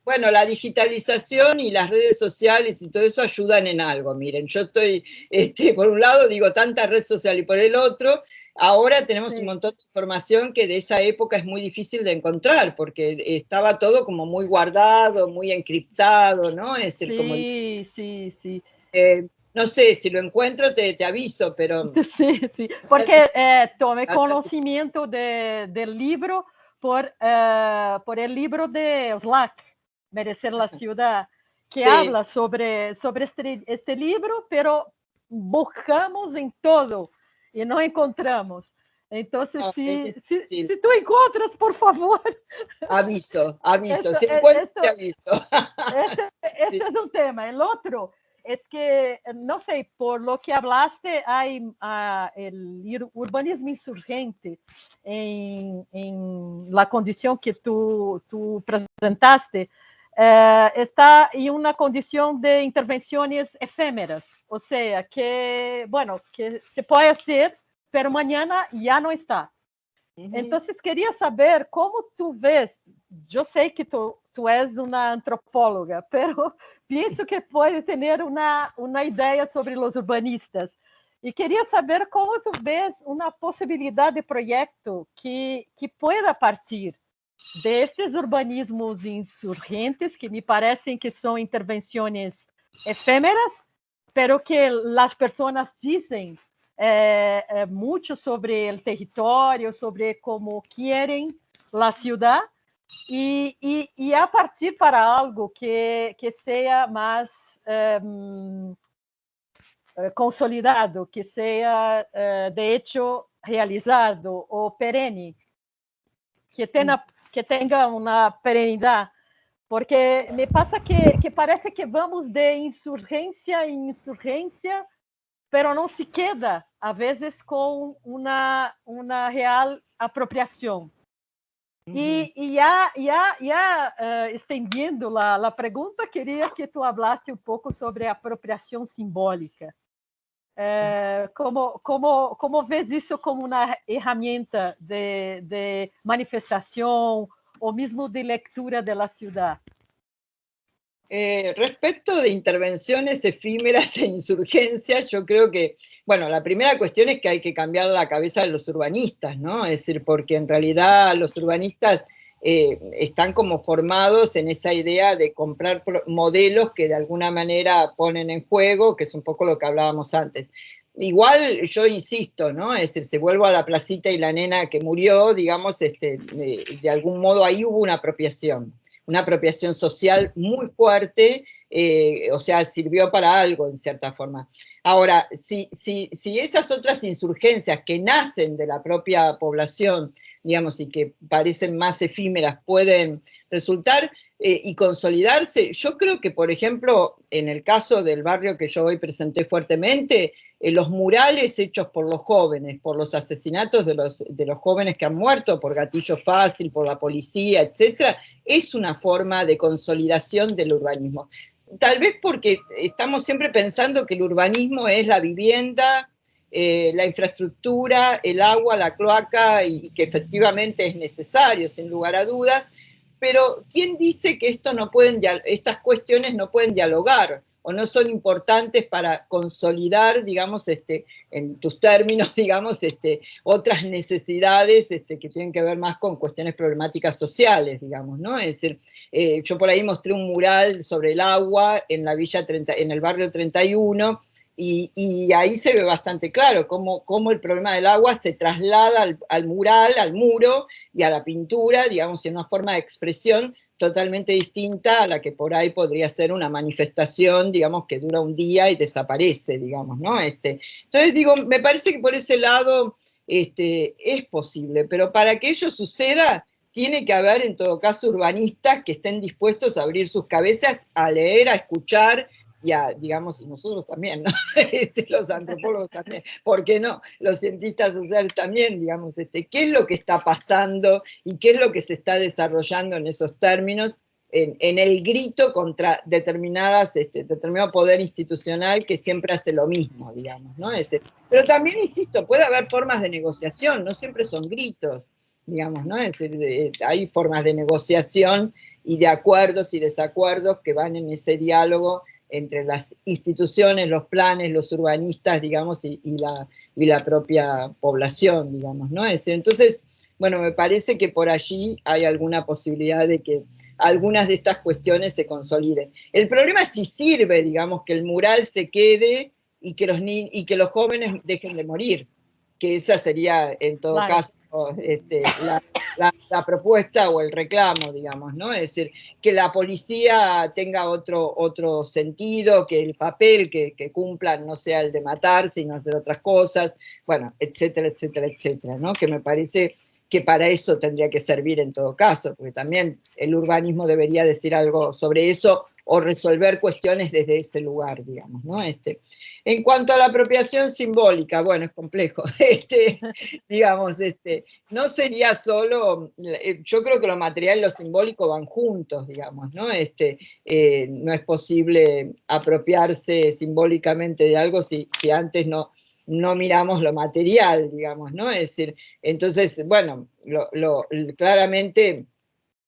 Bueno, la digitalización y las redes sociales y todo eso ayudan en algo. Miren, yo estoy, por un lado digo tanta red social y por el otro, ahora tenemos un montón de información que de esa época es muy difícil de encontrar, porque estaba todo como muy guardado, muy encriptado, ¿no? Es decir, como... Sí. No sé, si lo encuentro te aviso, pero... Sí, porque tomé conocimiento del libro por el libro de Slack, Merecer la Ciudad, que habla sobre este libro, pero buscamos en todo y no encontramos. Entonces, si tú encuentras, por favor. Aviso. Si encuentro, te aviso. Este es un tema. El otro es que, no sé, por lo que hablaste, hay el urbanismo insurgente en la condición que tú presentaste. Está en una condición de intervenciones efímeras, o sea, que se puede hacer, pero mañana ya no está. Entonces, quería saber cómo tú ves, yo sé que tú eres una antropóloga, pero pienso que puede tener una idea sobre los urbanistas. Y quería saber cómo tú ves una posibilidad de proyecto que pueda partir de estos urbanismos insurgentes, que me parecen que son intervenciones efímeras, pero que las personas dicen mucho sobre el territorio, sobre cómo quieren la ciudad, y a partir para algo que sea más consolidado, que sea de hecho realizado o perenne, que tenga una perenidad. Porque me pasa que parece que vamos de insurgência em insurgência, pero não se queda, a vezes, com uma real apropriação. E estendendo a pergunta, queria que tu hablasse um pouco sobre a apropriação simbólica. Como vês isso como uma ferramenta de manifestação, o mismo de lectura de la ciudad? Respecto de intervenciones efímeras e insurgencias, yo creo que, bueno, la primera cuestión es que hay que cambiar la cabeza de los urbanistas, ¿no? Es decir, porque en realidad los urbanistas están como formados en esa idea de comprar modelos que de alguna manera ponen en juego, que es un poco lo que hablábamos antes. Igual yo insisto, ¿no? Es decir, si vuelvo a la placita y la nena que murió, digamos, de algún modo ahí hubo una apropiación social muy fuerte, o sea, sirvió para algo en cierta forma. Ahora, si esas otras insurgencias que nacen de la propia población, digamos, y que parecen más efímeras, pueden resultar y consolidarse, yo creo que, por ejemplo, en el caso del barrio que yo hoy presenté fuertemente, los murales hechos por los jóvenes, por los asesinatos de los jóvenes que han muerto por gatillo fácil, por la policía, etcétera, es una forma de consolidación del urbanismo. Tal vez porque estamos siempre pensando que el urbanismo es la vivienda, la infraestructura, el agua, la cloaca, y que efectivamente es necesario, sin lugar a dudas, pero ¿quién dice que estas cuestiones no pueden dialogar o no son importantes para consolidar, digamos, en tus términos, digamos, otras necesidades que tienen que ver más con cuestiones problemáticas sociales, digamos, ¿no? Es decir, yo por ahí mostré un mural sobre el agua en en el barrio 31, y ahí se ve bastante claro cómo el problema del agua se traslada al mural, al muro y a la pintura, digamos, en una forma de expresión totalmente distinta a la que por ahí podría ser una manifestación, digamos, que dura un día y desaparece, digamos, ¿no? Entonces, digo, me parece que por ese lado es posible, pero para que ello suceda, tiene que haber, en todo caso, urbanistas que estén dispuestos a abrir sus cabezas, a leer, a escuchar, y digamos, y nosotros también, ¿no? Los antropólogos también, ¿por qué no? Los cientistas sociales también, digamos, ¿qué es lo que está pasando y qué es lo que se está desarrollando en esos términos, en el grito contra determinado poder institucional que siempre hace lo mismo, digamos, ¿no? Pero también, insisto, puede haber formas de negociación, no siempre son gritos, digamos, ¿no? Es decir, hay formas de negociación y de acuerdos y desacuerdos que van en ese diálogo entre las instituciones, los planes, los urbanistas, digamos, y la propia población, digamos, ¿no? Entonces, bueno, me parece que por allí hay alguna posibilidad de que algunas de estas cuestiones se consoliden. El problema es si sirve, digamos, que el mural se quede y que los jóvenes dejen de morir, que esa sería, en todo caso, la propuesta o el reclamo, digamos, ¿no? Es decir, que la policía tenga otro sentido, que el papel que cumplan no sea el de matar, sino hacer otras cosas, bueno, etcétera, etcétera, etcétera, ¿no? Que me parece que para eso tendría que servir en todo caso, porque también el urbanismo debería decir algo sobre eso o resolver cuestiones desde ese lugar, digamos, ¿no? En cuanto a la apropiación simbólica, bueno, es complejo, digamos, no sería solo, yo creo que lo material y lo simbólico van juntos, digamos, ¿no? No es posible apropiarse simbólicamente de algo si antes no miramos lo material, digamos, ¿no? Es decir, entonces, bueno, claramente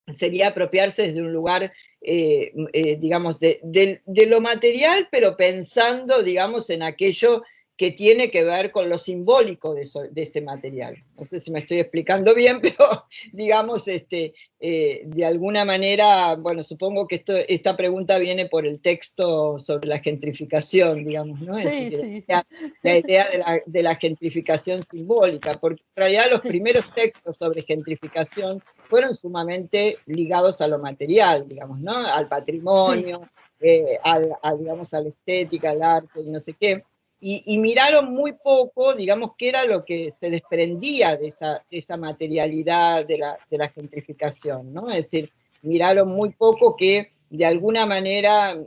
sería apropiarse desde un lugar, digamos, de lo material, pero pensando, digamos, en aquello que tiene que ver con lo simbólico de ese material. No sé si me estoy explicando bien, pero digamos, de alguna manera, bueno, supongo que esta pregunta viene por el texto sobre la gentrificación, digamos, ¿no? Es Sí, decir, sí. la idea de la gentrificación simbólica, porque en realidad los primeros textos sobre gentrificación fueron sumamente ligados a lo material, digamos, ¿no? Al patrimonio, digamos, a la estética, al arte y no sé qué. Y miraron muy poco, digamos, qué era lo que se desprendía de esa materialidad de la gentrificación, ¿no? Es decir, miraron muy poco que, de alguna manera,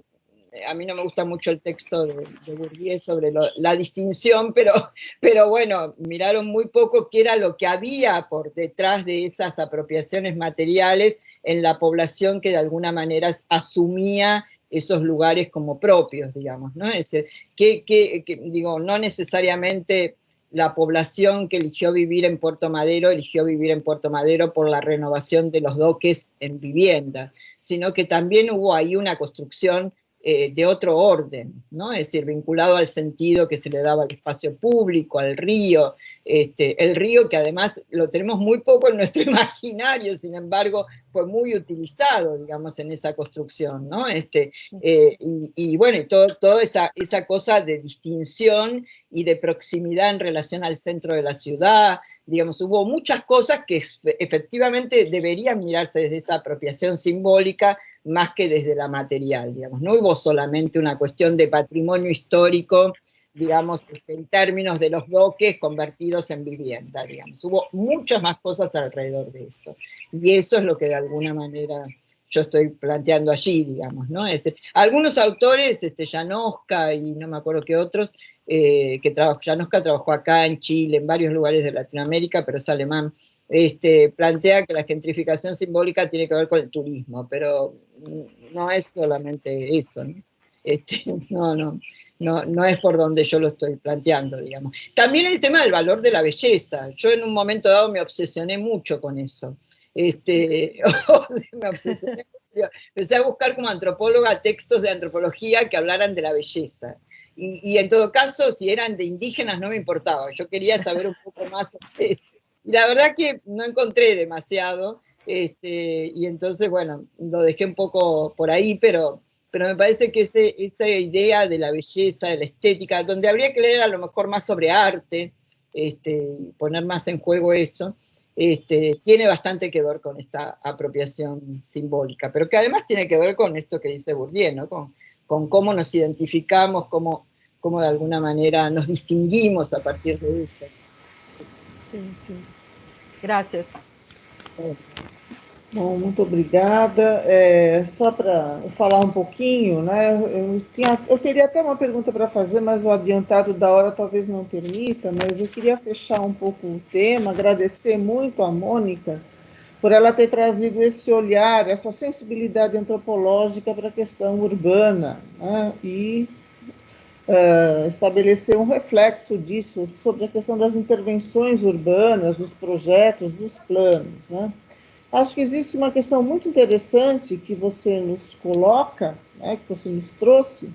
a mí no me gusta mucho el texto de Bourdieu sobre la distinción, pero bueno, miraron muy poco qué era lo que había por detrás de esas apropiaciones materiales en la población que de alguna manera asumía esos lugares como propios, digamos, ¿no? Es decir, digo, no necesariamente la población que eligió vivir en Puerto Madero por la renovación de los doques en vivienda, sino que también hubo ahí una construcción de otro orden, ¿no? Es decir, vinculado al sentido que se le daba al espacio público, al río, el río que además lo tenemos muy poco en nuestro imaginario, sin embargo, fue muy utilizado, digamos, en esa construcción, ¿no? Y bueno, y toda esa cosa de distinción y de proximidad en relación al centro de la ciudad, digamos, hubo muchas cosas que efectivamente deberían mirarse desde esa apropiación simbólica más que desde la material, digamos. No hubo solamente una cuestión de patrimonio histórico, digamos, en términos de los doques convertidos en vivienda, digamos. Hubo muchas más cosas alrededor de eso. Y eso es lo que de alguna manera yo estoy planteando allí, digamos, ¿no? Algunos autores, Janoska y no me acuerdo qué otros, Janoska trabajó acá en Chile, en varios lugares de Latinoamérica, pero es alemán, plantea que la gentrificación simbólica tiene que ver con el turismo, pero no es solamente eso, ¿no? No es por donde yo lo estoy planteando, digamos. También el tema del valor de la belleza. Yo en un momento dado me obsesioné mucho con eso. Me obsesioné. Empecé a buscar como antropóloga textos de antropología que hablaran de la belleza. Y en todo caso, si eran de indígenas no me importaba. Yo quería saber un poco más sobre eso. Y la verdad que no encontré demasiado. Y entonces, bueno, lo dejé un poco por ahí, pero me parece que esa idea de la belleza, de la estética, donde habría que leer a lo mejor más sobre arte, poner más en juego eso, tiene bastante que ver con esta apropiación simbólica, pero que además tiene que ver con esto que dice Bourdieu, ¿no? Con cómo nos identificamos, cómo de alguna manera nos distinguimos a partir de eso. Sí, sí. Gracias. Bom, muito obrigada. Só para falar um pouquinho, né? Eu teria até uma pergunta para fazer, mas o adiantado da hora talvez não permita, mas eu queria fechar um pouco o tema, agradecer muito a Mônica por ela ter trazido esse olhar, essa sensibilidade antropológica para a questão urbana, né? E estabelecer um reflexo disso sobre a questão das intervenções urbanas, dos projetos, dos planos, né? Acho que existe uma questão muito interessante que você nos coloca, né, que você nos trouxe,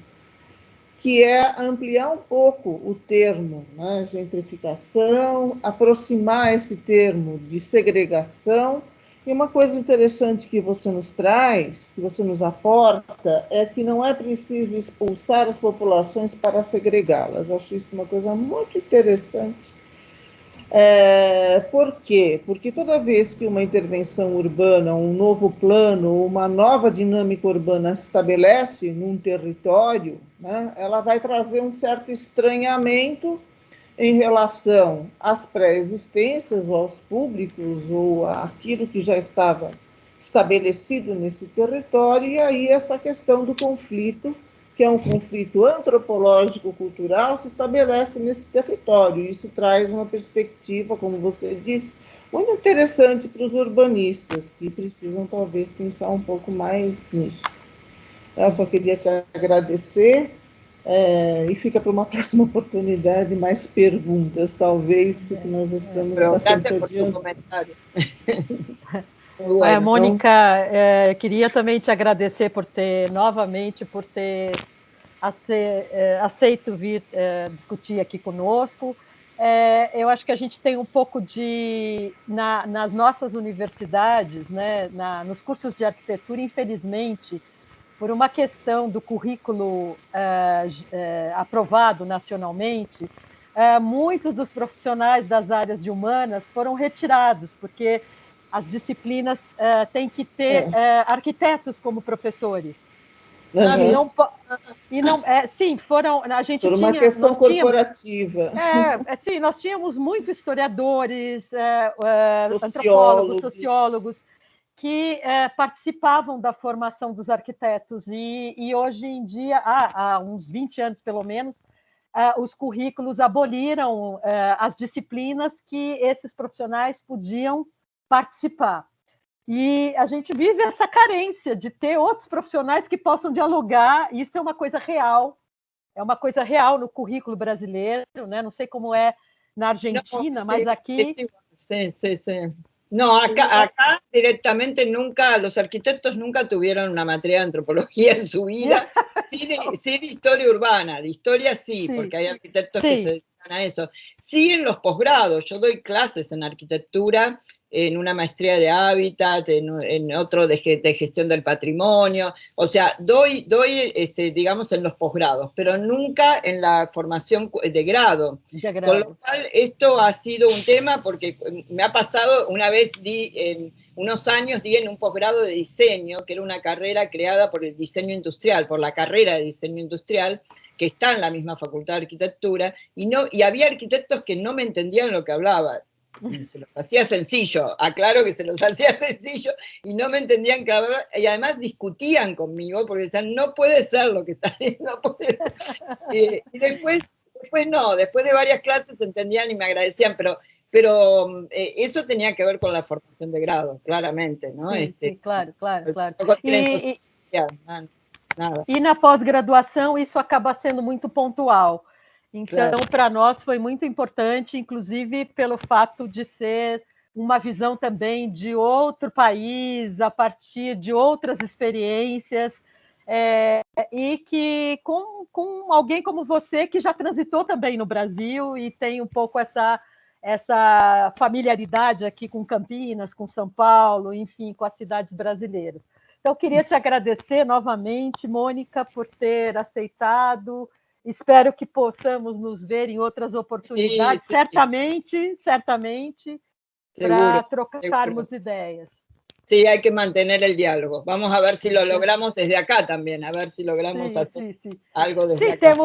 que é ampliar um pouco o termo, né, gentrificação, aproximar esse termo de segregação. E uma coisa interessante que você nos traz, que você nos aporta, é que não é preciso expulsar as populações para segregá-las. Acho isso uma coisa muito interessante. Por quê? Porque toda vez que uma intervenção urbana, um novo plano, uma nova dinâmica urbana se estabelece num território, né, ela vai trazer um certo estranhamento em relação às pré-existências, ou aos públicos, ou àquilo que já estava estabelecido nesse território, e aí essa questão do conflito, que é um conflito antropológico-cultural, se estabelece nesse território. Isso traz uma perspectiva, como você disse, muito interessante para os urbanistas, que precisam talvez pensar um pouco mais nisso. Eu só queria te agradecer, e fica para uma próxima oportunidade mais perguntas, talvez, porque nós estamos bastante adiantados. Mônica, queria também te agradecer novamente por ter aceito vir discutir aqui conosco. Eu acho que a gente tem um pouco nas nossas universidades, né, nos cursos de arquitetura, infelizmente, por uma questão do currículo aprovado nacionalmente, muitos dos profissionais das áreas de humanas foram retirados, porque as disciplinas têm que ter arquitetos como professores. Uhum. Sim, foram. A gente por uma questão corporativa. Sim, nós tínhamos muitos historiadores, antropólogos, Sociólogos. sociólogos que participavam da formação dos arquitetos e hoje em dia, há uns 20 anos pelo menos, os currículos aboliram as disciplinas que esses profissionais podiam participar. E a gente vive essa carência de ter outros profissionais que possam dialogar, e isso é uma coisa real no currículo brasileiro, né? Não sei como é na Argentina, mas aqui... Sí. No, acá directamente los arquitectos nunca tuvieron una materia de antropología en su vida, sí de historia urbana, de historia sí, porque hay arquitectos que se dedican a eso. Sí en los posgrados, yo doy clases en arquitectura, en una maestría de hábitat, en otro de gestión del patrimonio, o sea, doy digamos, en los posgrados, pero nunca en la formación de grado. Con lo cual, esto ha sido un tema porque me ha pasado, una vez unos años di en un posgrado de diseño, que era una carrera creada por el diseño industrial, por la carrera de diseño industrial, que está en la misma facultad de arquitectura, y había arquitectos que no me entendían lo que hablaba. Se los hacía sencillo, aclaro que se los hacía sencillo, y no me entendían que hablaba, y además discutían conmigo, porque decían, no puede ser lo que está diciendo, no puede ser. Y después no, después de varias clases entendían y me agradecían, pero eso tenía que ver con la formación de grado, claramente, ¿no? Sí, claro. Nada. E na pós-graduação isso acaba sendo muito pontual. Então, para nós foi muito importante, inclusive pelo fato de ser uma visão também de outro país, a partir de outras experiências, e que com alguém como você, que já transitou também no Brasil e tem um pouco essa familiaridade aqui com Campinas, com São Paulo, enfim, com as cidades brasileiras. Então, eu queria te agradecer novamente, Mônica, por ter aceitado. Espero que possamos nos ver em outras oportunidades, certamente, para trocarmos ideias. Sí, hay que mantener el diálogo. Vamos a ver si lo logramos desde acá también, a ver si logramos hacer algo desde acá.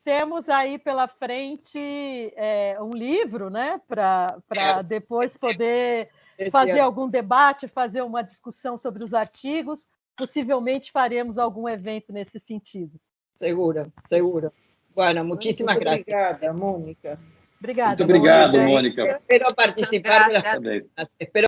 Temos aí pela frente um livro, né, para depois poder fazer algum debate, fazer uma discussão sobre os artigos. Possivelmente faremos algum evento nesse sentido. Seguro. Bueno, muchísimas gracias. Obrigada, Mônica. Obrigada. Muito obrigado, Mônica. Espero participar de las... Espero